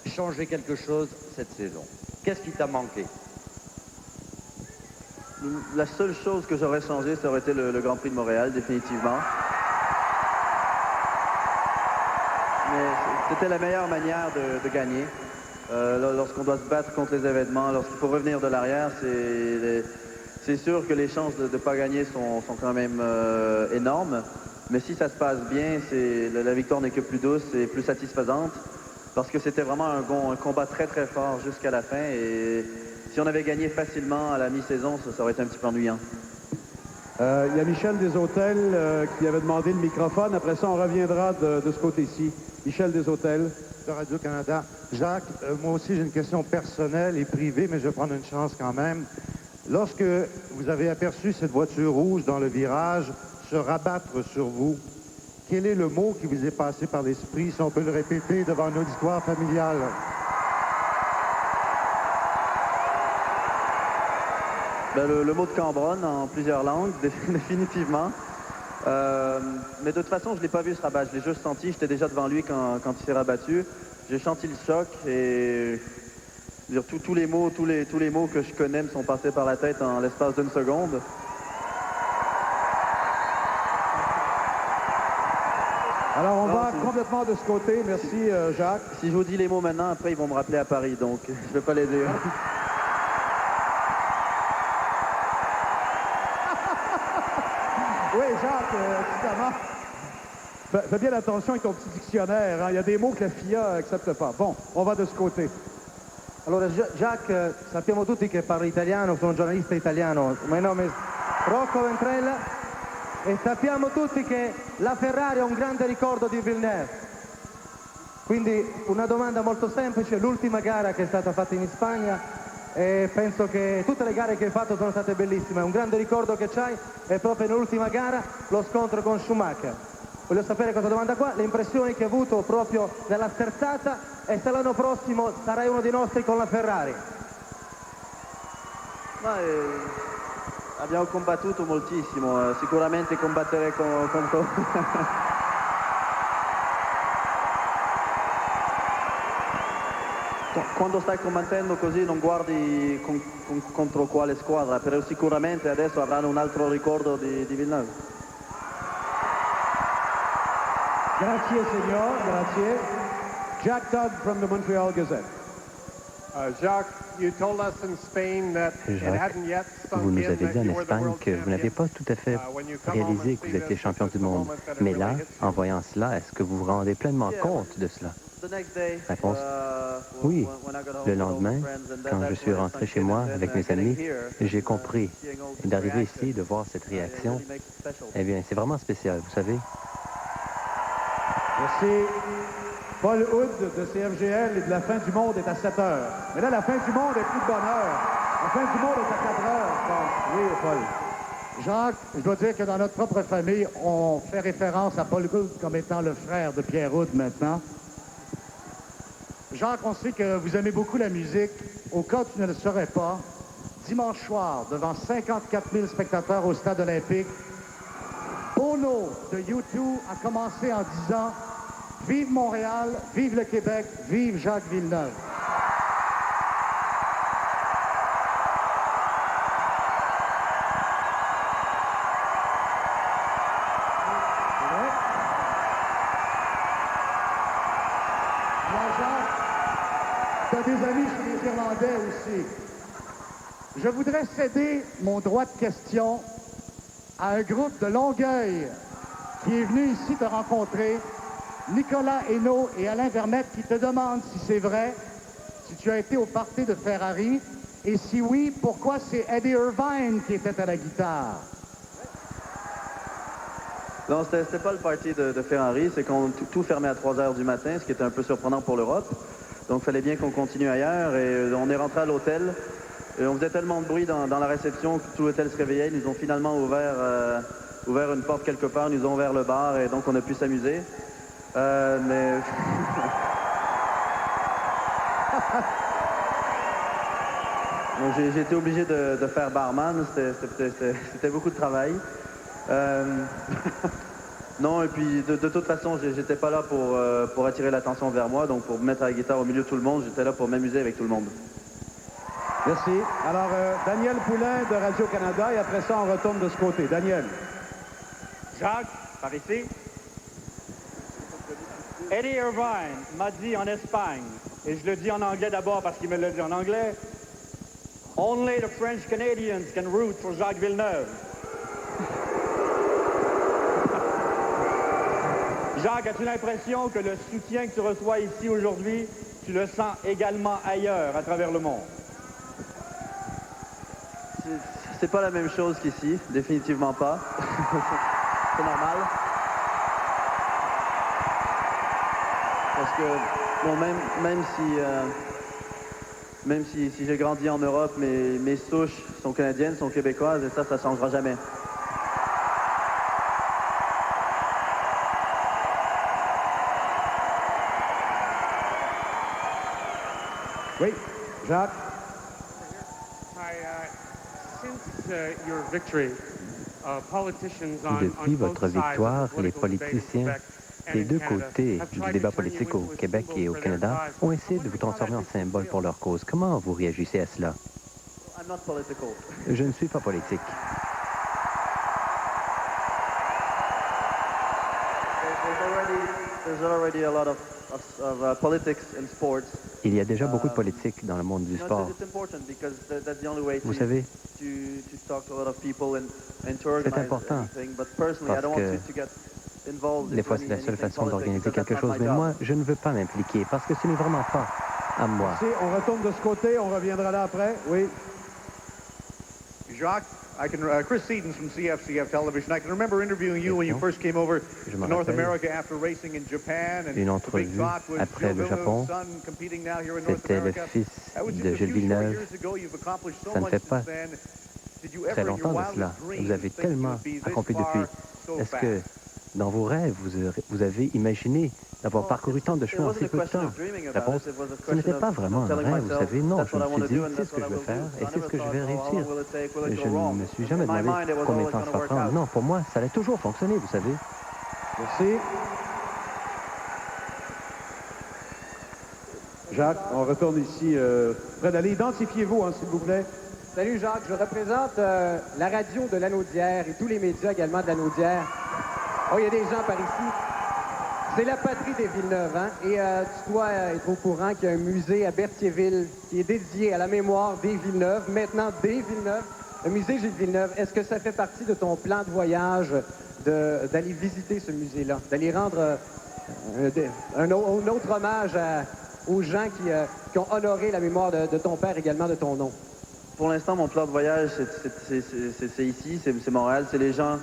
changé quelque chose cette saison? Qu'est-ce qui t'a manqué? La seule chose que j'aurais changé, ça aurait été le Grand Prix de Montréal, définitivement. Mais c'était la meilleure manière de gagner. Lorsqu'on doit se battre contre les événements, lorsqu'il faut revenir de l'arrière, c'est sûr que les chances de ne pas gagner sont quand même énormes. Mais si ça se passe bien, la victoire n'est que plus douce et plus satisfaisante. Parce que c'était vraiment un combat très très fort jusqu'à la fin. Et si on avait gagné facilement à la mi-saison, ça aurait été un petit peu ennuyant. Il y a Michel Deshôtels qui avait demandé le microphone. Après ça, on reviendra de ce côté-ci. Michel Deshôtels. De Radio-Canada. Jacques, moi aussi, j'ai une question personnelle et privée, mais je vais prendre une chance quand même. Lorsque vous avez aperçu cette voiture rouge dans le virage se rabattre sur vous, quel est le mot qui vous est passé par l'esprit, si on peut le répéter devant un auditoire familial? Ben, le mot de Cambronne en plusieurs langues, définitivement. Mais de toute façon, je ne l'ai pas vu se rabattre. Je l'ai juste senti. J'étais déjà devant lui quand il s'est rabattu. J'ai senti le choc et tous les mots que je connais me sont passés par la tête en l'espace d'une seconde. Alors, on Non, va complètement de ce côté. Merci, Jacques. Si je vous dis les mots maintenant, après, ils vont me rappeler à Paris, donc je ne vais pas les dire. Oui, Jacques, évidemment. Fais bien attention avec ton petit dictionnaire. Hein. Il y a des mots que la FIA n'accepte pas. Bon, on va de ce côté. Allora, Jacques, sappiamo tutti che parli italiano, sono un giornalista italiano. Il mio nome è Rocco Ventrella e sappiamo tutti che la Ferrari ha un grande ricordo di Villeneuve. Quindi una domanda molto semplice, l'ultima gara che è stata fatta in Spagna, e penso che tutte le gare che hai fatto sono state bellissime, un grande ricordo che c'hai è proprio nell'ultima gara lo scontro con Schumacher. Voglio sapere questa domanda qua, le impressioni che hai avuto proprio nella sterzata e se l'anno prossimo sarai uno dei nostri con la Ferrari. Ma, abbiamo combattuto moltissimo, sicuramente combattere contro... Quando stai combattendo così non guardi contro quale squadra, però sicuramente adesso avranno un altro ricordo di Villeneuve. Grazie, signor. Grazie. Jack Todd from the Montreal Gazette. Jacques, you told us in Spain that it hadn't yet sunk vous nous in avez that dit en you were the Espagne world que vous n'avez pas tout à fait réalisé que vous étiez champion du monde. Mais là, en voyant cela, est-ce que vous vous rendez pleinement compte de cela? Réponse, oui. Le lendemain, quand je suis rentré chez moi avec mes amis, j'ai compris. Et d'arriver ici, de voir cette réaction, eh bien, c'est vraiment spécial, vous savez. Merci. Paul Hood de CFGL et de La Fin du Monde est à 7 heures. Mais là, La Fin du Monde est plus de bonne heure. La Fin du Monde est à 4 heures. Bon, oui, Paul. Jacques, je dois dire que dans notre propre famille, on fait référence à Paul Hood comme étant le frère de Pierre Hood maintenant. Jacques, on sait que vous aimez beaucoup la musique. Au cas où tu ne le saurais pas, dimanche soir, devant 54 000 spectateurs au Stade olympique, Bono de U2 a commencé en disant « Vive Montréal, vive le Québec, vive Jacques Villeneuve ». Tu as des amis chez les Irlandais aussi. Je voudrais céder mon droit de question à un groupe de Longueuil qui est venu ici te rencontrer, Nicolas Hainaut et Alain Vermette, qui te demandent si c'est vrai, si tu as été au party de Ferrari, et si oui, pourquoi c'est Eddie Irvine qui était à la guitare? Non, c'était pas le party de Ferrari, c'est qu'on tout fermait à 3 heures du matin, ce qui était un peu surprenant pour l'Europe. Donc il fallait bien qu'on continue ailleurs et on est rentré à l'hôtel. Et on faisait tellement de bruit dans la réception que tout l'hôtel se réveillait. Ils nous ont finalement ouvert une porte quelque part, ils nous ont ouvert le bar et donc on a pu s'amuser. Mais... J'ai été obligé de faire barman, c'était beaucoup de travail. Non, et puis de toute façon, j'étais pas là pour attirer l'attention vers moi, donc pour mettre la guitare au milieu de tout le monde, j'étais là pour m'amuser avec tout le monde. Merci. Alors, Daniel Poulain de Radio-Canada, et après ça, on retourne de ce côté. Daniel. Jacques, par ici. Eddie Irvine m'a dit en Espagne, et je le dis en anglais d'abord parce qu'il me l'a dit en anglais, « Only the French Canadians can root for Jacques Villeneuve ». Jacques, as-tu l'impression que le soutien que tu reçois ici aujourd'hui, tu le sens également ailleurs, à travers le monde? C'est pas la même chose qu'ici, définitivement pas. C'est normal. Parce que, bon, même si j'ai grandi en Europe, mes souches sont canadiennes, sont québécoises, et ça changera jamais. Oui, Jacques. Depuis votre victoire, les politiciens des deux côtés du débat politique au Québec et au Canada ont essayé de vous transformer en symbole pour leur cause. Comment vous réagissez à cela? Je ne suis pas politique. Il y a déjà beaucoup de politique dans le monde du sport. Vous savez, c'est important parce que des fois, c'est la seule façon d'organiser quelque chose. Mais moi, je ne veux pas m'impliquer parce que ce n'est vraiment pas à moi. Merci. On retourne de ce côté. On reviendra là après. Oui. Jacques, Chris Seedens from CFCF Television. I can remember interviewing you when you first came over to North America after racing in Japan. Une entrevue après le Japon, c'était le fils de Gilles Villeneuve. Ça ne fait pas très longtemps de cela. Vous avez tellement accompli depuis. Est-ce que dans vos rêves, vous avez imaginé d'avoir parcouru tant de chemin en si peu de temps? Réponse, ce n'était pas vraiment un rêve, vous savez. Non, je me suis dit, c'est ce que je veux faire et c'est ce que je vais réussir. Je ne me suis jamais demandé combien de temps ça va prendre. Non, pour moi, ça allait toujours fonctionner, vous savez. Merci. Jacques, on retourne ici près d'aller. Identifiez-vous, hein, s'il vous plaît. Salut Jacques, je représente la radio de Lanaudière et tous les médias également de Lanaudière. Oh, il y a des gens par ici. C'est la patrie des Villeneuve, hein? Et tu dois être au courant qu'il y a un musée à Berthierville qui est dédié à la mémoire des Villeneuve, maintenant des Villeneuve, le musée Gilles Villeneuve. Est-ce que ça fait partie de ton plan de voyage d'aller visiter ce musée-là, d'aller rendre un autre hommage aux gens qui ont honoré la mémoire de ton père, également de ton nom? Pour l'instant, mon plan de voyage, c'est ici, c'est Montréal, c'est les gens,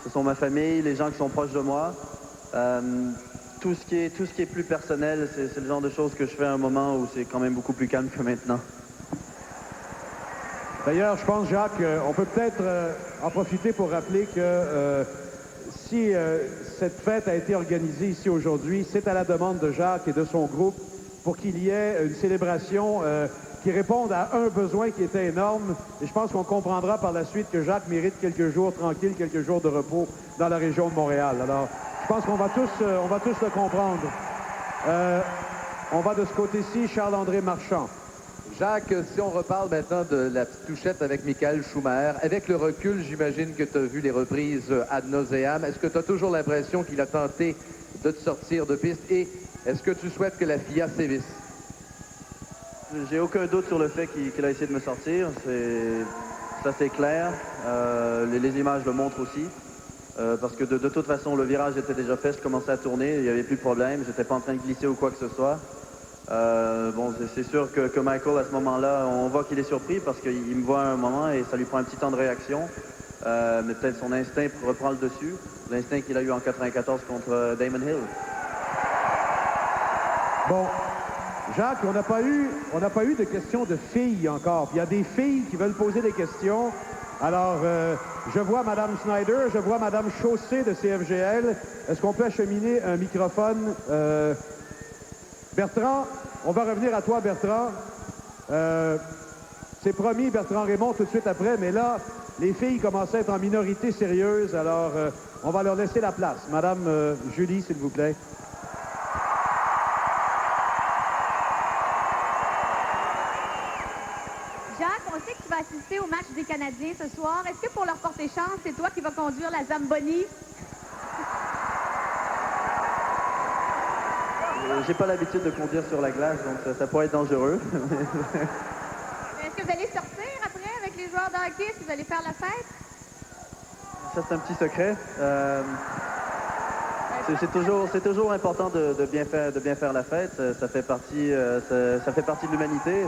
ce sont ma famille, les gens qui sont proches de moi. Tout ce qui est plus personnel, c'est le genre de choses que je fais à un moment où c'est quand même beaucoup plus calme que maintenant. D'ailleurs, je pense, Jacques, on peut peut-être en profiter pour rappeler que si cette fête a été organisée ici aujourd'hui, c'est à la demande de Jacques et de son groupe pour qu'il y ait une célébration qui réponde à un besoin qui était énorme. Et je pense qu'on comprendra par la suite que Jacques mérite quelques jours tranquilles, quelques jours de repos dans la région de Montréal. Alors, je pense qu'on va tous le comprendre. On va de ce côté-ci, Charles-André Marchand. Jacques, si on reparle maintenant de la petite touchette avec Michael Schumacher, avec le recul, j'imagine que tu as vu les reprises ad nauseam. Est-ce que tu as toujours l'impression qu'il a tenté de te sortir de piste? Et est-ce que tu souhaites que la FIA sévisse? J'ai aucun doute sur le fait qu'il a essayé de me sortir. Ça, c'est clair. Les images le montrent aussi. Parce que de toute façon, le virage était déjà fait. Je commençais à tourner. Il n'y avait plus de problème. Je n'étais pas en train de glisser ou quoi que ce soit. Bon, c'est sûr que Michael, à ce moment-là, on voit qu'il est surpris parce qu'il me voit à un moment et ça lui prend un petit temps de réaction. Mais peut-être son instinct reprend le dessus. L'instinct qu'il a eu en 94 contre Damon Hill. Bon. Jacques, on n'a pas eu de questions de filles encore. Il y a des filles qui veulent poser des questions. Alors, je vois Mme Snyder, je vois Mme Chaussé de CFGL. Est-ce qu'on peut acheminer un microphone? Bertrand, on va revenir à toi, Bertrand. C'est promis, Bertrand Raymond, tout de suite après. Mais là, les filles commencent à être en minorité sérieuse. Alors, on va leur laisser la place. Mme Julie, s'il vous plaît. Assister au match des Canadiens ce soir. Est-ce que pour leur porter chance, c'est toi qui vas conduire la Zamboni? J'ai pas l'habitude de conduire sur la glace, donc ça pourrait être dangereux. Est-ce que vous allez sortir après avec les joueurs de hockey? Est-ce que vous allez faire la fête? Ça, c'est un petit secret. C'est toujours important de bien faire la fête. Ça fait partie de l'humanité.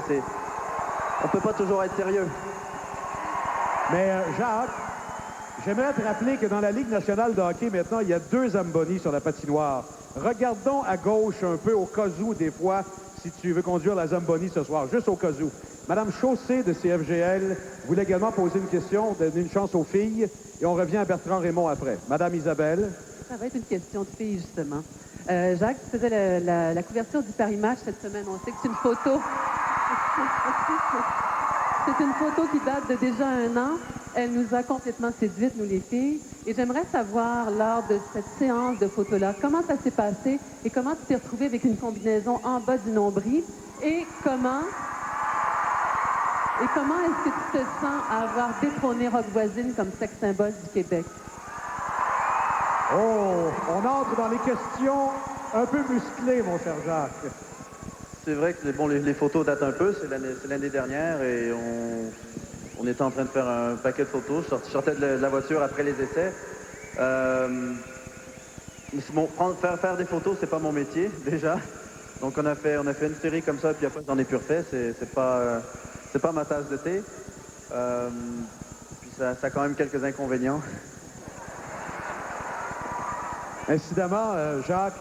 On ne peut pas toujours être sérieux. Mais Jacques, j'aimerais te rappeler que dans la Ligue nationale de hockey, maintenant, il y a 2 Zamboni sur la patinoire. Regardons à gauche un peu au cas où, des fois, si tu veux conduire la Zamboni ce soir, juste au cas où. Madame Chaussé de CFGL voulait également poser une question, donner une chance aux filles, et on revient à Bertrand Raymond après. Madame Isabelle. Ça va être une question de filles, justement. Jacques, tu faisais la couverture du Paris Match cette semaine. On sait que c'est une photo... C'est une photo qui date de déjà 1 an. Elle nous a complètement séduites, nous les filles. Et j'aimerais savoir, lors de cette séance de photos-là, comment ça s'est passé et comment tu t'es retrouvée avec une combinaison en bas du nombril et comment est-ce que tu te sens à avoir détrôné Rock Voisine comme sexe symbole du Québec? Oh, on entre dans les questions un peu musclées, mon cher Jacques. C'est vrai que bon, les photos datent un peu, c'est l'année dernière et on était en train de faire un paquet de photos. Je sortais de la voiture après les essais. Faire des photos, c'est pas mon métier déjà. Donc on a fait une série comme ça, puis après j'en ai plus refait. C'est pas ma tasse de thé. Puis ça a quand même quelques inconvénients. Incidemment, Jacques,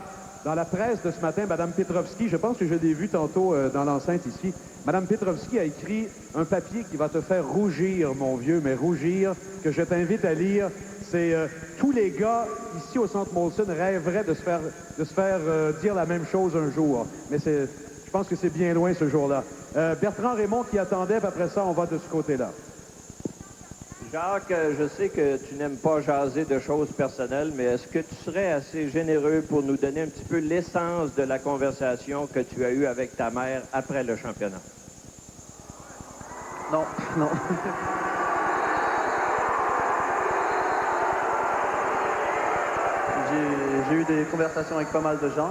dans la presse de ce matin, Mme Petrovski, je pense que je l'ai vu tantôt dans l'enceinte ici, Mme Petrovski a écrit un papier qui va te faire rougir, mon vieux, mais rougir, que je t'invite à lire. C'est tous les gars ici au Centre Molson rêveraient de se faire dire la même chose un jour. Mais je pense que c'est bien loin ce jour-là. Bertrand Raymond qui attendait, puis après ça, on va de ce côté-là. Jacques, je sais que tu n'aimes pas jaser de choses personnelles, mais est-ce que tu serais assez généreux pour nous donner un petit peu l'essence de la conversation que tu as eue avec ta mère après le championnat? Non, non. J'ai eu des conversations avec pas mal de gens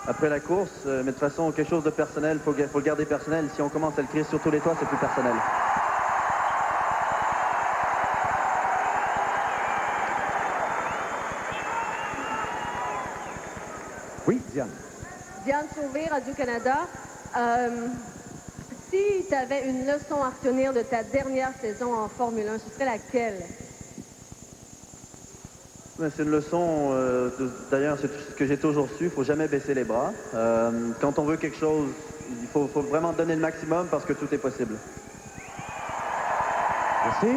après la course, mais de toute façon, quelque chose de personnel, faut le garder personnel. Si on commence à le crier sur tous les toits, c'est plus personnel. Oui, Diane. Diane Sauvé, Radio-Canada. Si tu avais une leçon à retenir de ta dernière saison en Formule 1, ce serait laquelle? C'est une leçon, d'ailleurs, c'est ce que j'ai toujours su, il ne faut jamais baisser les bras. Quand on veut quelque chose, il faut vraiment donner le maximum parce que tout est possible. Merci.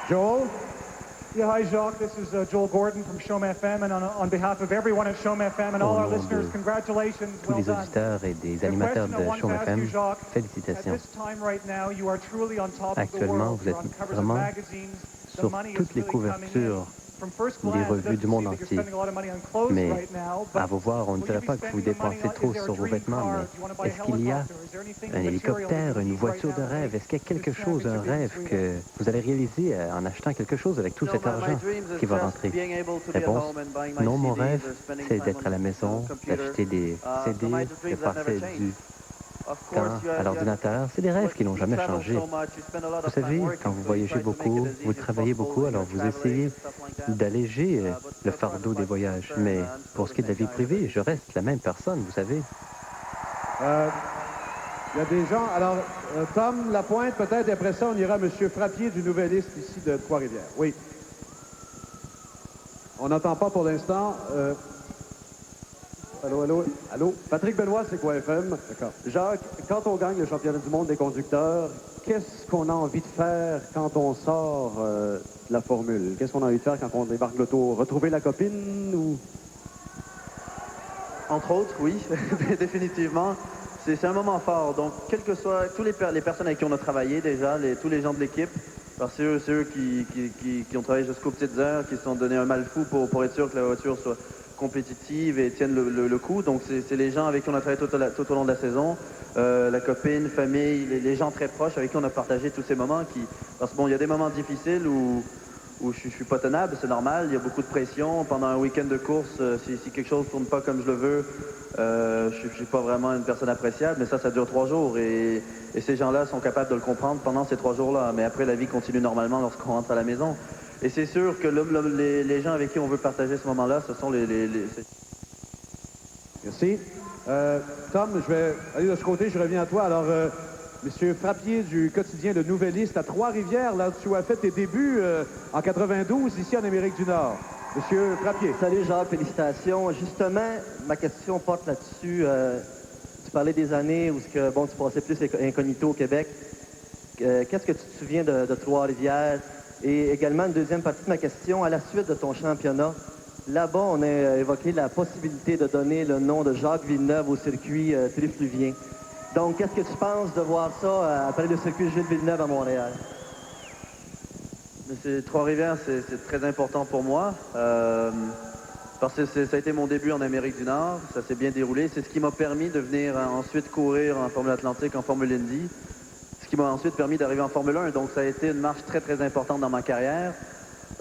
Joel? Yeah, hi Jacques, this is Joel Gordon from Chaume FM, and on behalf of everyone at Chaume FM and all our listeners, congratulations, tous les auditeurs et des animateurs de Chaume FM, félicitations. Actuellement, vous êtes vraiment sur toutes les couvertures des revues du monde entier. Mais à vous voir, on ne dirait pas que vous dépensez trop sur vos vêtements, mais est-ce qu'il y a un hélicoptère, une voiture de rêve? Est-ce qu'il y a quelque chose, un rêve que vous allez réaliser en achetant quelque chose avec tout cet argent qui va rentrer? Réponse, non, mon rêve, c'est d'être à la maison, d'acheter des CD, de passer du temps à l'ordinateur. C'est des rêves qui n'ont jamais changé. Vous savez, quand vous voyagez beaucoup, vous travaillez beaucoup, alors vous essayez d'alléger le fardeau des voyages. Mais pour ce qui est de la vie privée, je reste la même personne, vous savez. Il y a des gens... Alors, Tom Lapointe, peut-être, après ça, on ira à M. Frappier du Nouvelliste, ici, de Trois-Rivières. Oui. On n'entend pas pour l'instant. Allô, allô, allô. Patrick Benoît, c'est quoi FM? D'accord. Jacques, quand on gagne le championnat du monde des conducteurs, qu'est-ce qu'on a envie de faire quand on sort de la formule? Qu'est-ce qu'on a envie de faire quand on débarque l'auto? Retrouver la copine ou... Entre autres, oui, définitivement. C'est un moment fort. Donc, quels que soient tous les personnes avec qui on a travaillé déjà, tous les gens de l'équipe, parce que c'est eux qui ont travaillé jusqu'aux petites heures, qui se sont donné un mal fou pour être sûr que la voiture soit compétitive et tienne le coup. Donc, c'est les gens avec qui on a travaillé tout au long de la saison, la copine, famille, les gens très proches avec qui on a partagé tous ces moments. Parce que bon, il y a des moments difficiles où je suis pas tenable, c'est normal, il y a beaucoup de pression. Pendant un week-end de course, si quelque chose ne tourne pas comme je le veux, je suis pas vraiment une personne appréciable, mais ça dure 3 jours. Et ces gens-là sont capables de le comprendre pendant ces 3 jours-là. Mais après, la vie continue normalement lorsqu'on rentre à la maison. Et c'est sûr que les gens avec qui on veut partager ce moment-là, ce sont les... Merci. Tom, je vais aller de ce côté, je reviens à toi. Alors, Monsieur Frappier du quotidien Le Nouvelliste à Trois-Rivières, là, tu as fait tes débuts en 92, ici en Amérique du Nord. Monsieur Frappier. Salut Jacques, félicitations. Justement, ma question porte là-dessus. Tu parlais des années où tu passais plus incognito au Québec. Qu'est-ce que tu te souviens de Trois-Rivières? Et également, une deuxième partie de ma question, à la suite de ton championnat, là-bas, on a évoqué la possibilité de donner le nom de Jacques Villeneuve au circuit trifluvien. Donc, qu'est-ce que tu penses de voir ça après le circuit Gilles Villeneuve à Montréal? Trois-Rivières, c'est très important pour moi, parce que ça a été mon début en Amérique du Nord, ça s'est bien déroulé. C'est ce qui m'a permis de venir ensuite courir en Formule Atlantique, en Formule Indy, ce qui m'a ensuite permis d'arriver en Formule 1. Donc, ça a été une marche très, très importante dans ma carrière.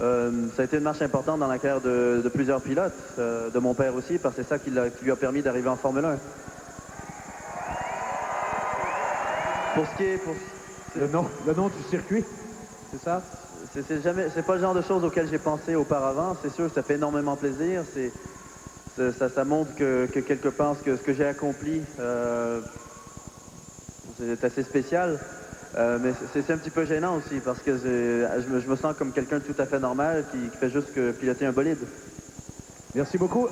Ça a été une marche importante dans la carrière de plusieurs pilotes, de mon père aussi, parce que c'est ça qui lui a permis d'arriver en Formule 1. Pour ce qui est... Le nom du circuit, c'est ça? C'est pas le genre de choses auxquelles j'ai pensé auparavant. C'est sûr que ça fait énormément plaisir. Ça montre que quelque part ce que j'ai accompli, c'est assez spécial. Mais c'est un petit peu gênant aussi parce que je me sens comme quelqu'un de tout à fait normal qui fait juste que piloter un bolide. Merci beaucoup.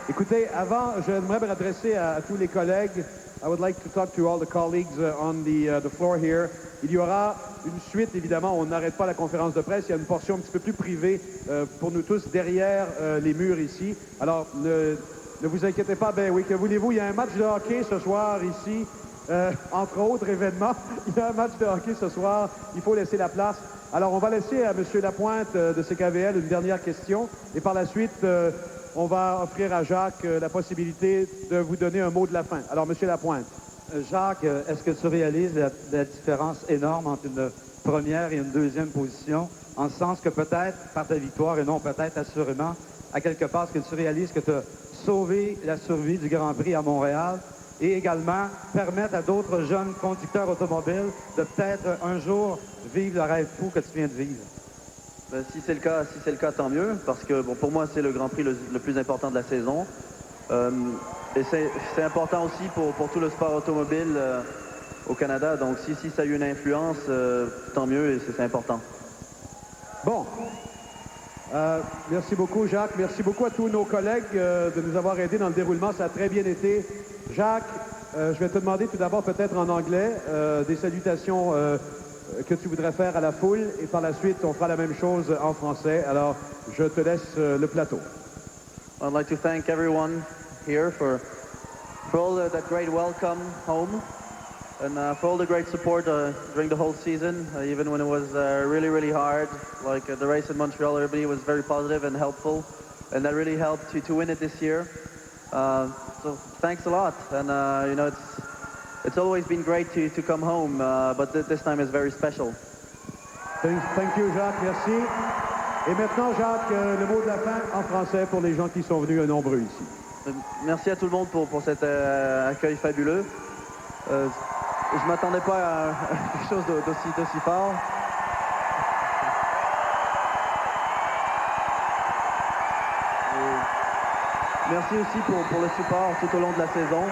Écoutez, avant, j'aimerais me adresser à tous les collègues. I would like to talk to all the colleagues on the floor here. Il y aura une suite, évidemment. On n'arrête pas la conférence de presse. Il y a une portion un petit peu plus privée pour nous tous derrière les murs ici. Alors, ne vous inquiétez pas. Ben oui, que voulez-vous? Il y a un match de hockey ce soir ici. Entre autres événements, il y a un match de hockey ce soir. Il faut laisser la place. Alors, on va laisser à M. Lapointe de CKVL une dernière question. Et par la suite, on va offrir à Jacques la possibilité de vous donner un mot de la fin. Alors, M. Lapointe. Jacques, est-ce que tu réalises la différence énorme entre une première et une deuxième position, en ce sens que peut-être, par ta victoire, et non peut-être assurément, à quelque part, est-ce que tu réalises que tu as sauvé la survie du Grand Prix à Montréal et également permettre à d'autres jeunes conducteurs automobiles de peut-être un jour vivre le rêve fou que tu viens de vivre? Ben, si c'est le cas, tant mieux, parce que bon, pour moi, c'est le Grand Prix le plus important de la saison. Et c'est important aussi pour tout le sport automobile au Canada. Donc, si ça a eu une influence, tant mieux et c'est important. Bon. Merci beaucoup, Jacques. Merci beaucoup à tous nos collègues de nous avoir aidés dans le déroulement. Ça a très bien été. Jacques, je vais te demander tout d'abord, peut-être en anglais, des salutations que tu voudrais faire à la foule. Et par la suite, on fera la même chose en français. Alors, je te laisse le plateau. I'd like to thank everyone here for all that great welcome home and for all the great support during the whole season, even when it was really, really hard. Like the race in Montreal, everybody was very positive and helpful, and that really helped to win it this year. So thanks a lot, and you know, it's always been great to come home, but this time is very special. Thank you, Jacques. Merci. Et maintenant, Jacques, le mot de la fin en français pour les gens qui sont venus nombreux ici. Merci à tout le monde pour cet accueil fabuleux. Je ne m'attendais pas à quelque chose d'aussi fort. Et merci aussi pour le support tout au long de la saison.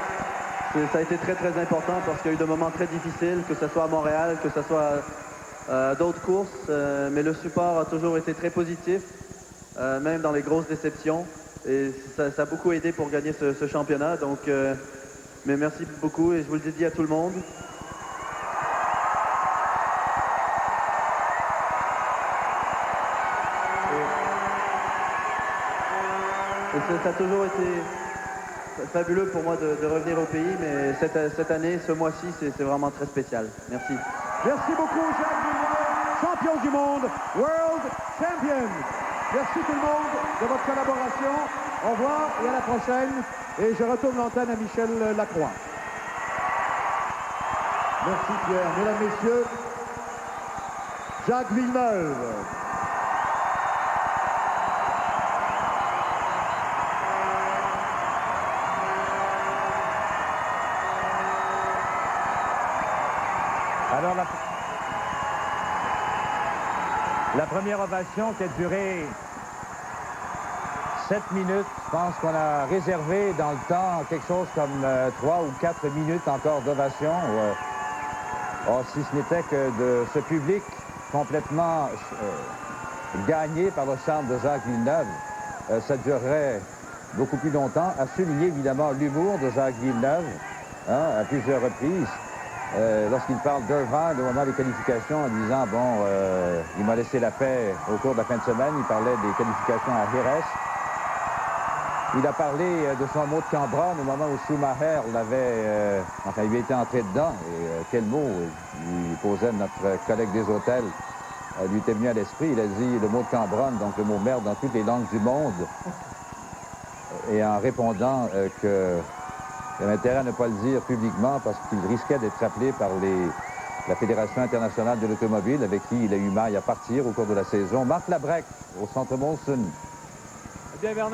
Ça a été très très important parce qu'il y a eu des moments très difficiles, que ce soit à Montréal, que ce soit d'autres courses, mais le support a toujours été très positif, même dans les grosses déceptions. Et ça a beaucoup aidé pour gagner ce championnat. Donc, mais merci beaucoup et je vous le dis à tout le monde. Et ça a toujours été fabuleux pour moi de revenir au pays, mais cette année, ce mois-ci, c'est vraiment très spécial. Merci. Merci beaucoup, Jacques Villeneuve, champion du monde, World Champion. Merci tout le monde de votre collaboration. Au revoir et à la prochaine. Et je retourne l'antenne à Michel Lacroix. Merci Pierre. Mesdames, Messieurs, Jacques Villeneuve. Alors la première ovation qui a duré 7 minutes, je pense qu'on a réservé dans le temps quelque chose comme 3 ou 4 minutes encore d'ovation. Si ce n'était que de ce public complètement gagné par le charme de Jacques Villeneuve, ça durerait beaucoup plus longtemps. À souligner évidemment l'humour de Jacques Villeneuve à plusieurs reprises. Lorsqu'il parle d'Irvine au moment des qualifications en disant, bon, il m'a laissé la paix au cours de la fin de semaine, il parlait des qualifications à Jerez. Il a parlé de son mot de Cambronne au moment où Schumacher l'avait, il lui était entré dedans. Et quel mot il posait notre collègue des hôtels lui était venu à l'esprit. Il a dit le mot de Cambronne, donc le mot merde dans toutes les langues du monde. Et en répondant que il avait intérêt à ne pas le dire publiquement parce qu'il risquait d'être appelé par la Fédération internationale de l'automobile, avec qui il a eu maille à partir au cours de la saison. Marc Labrec, au Centre Molson. Eh bien, Bernard,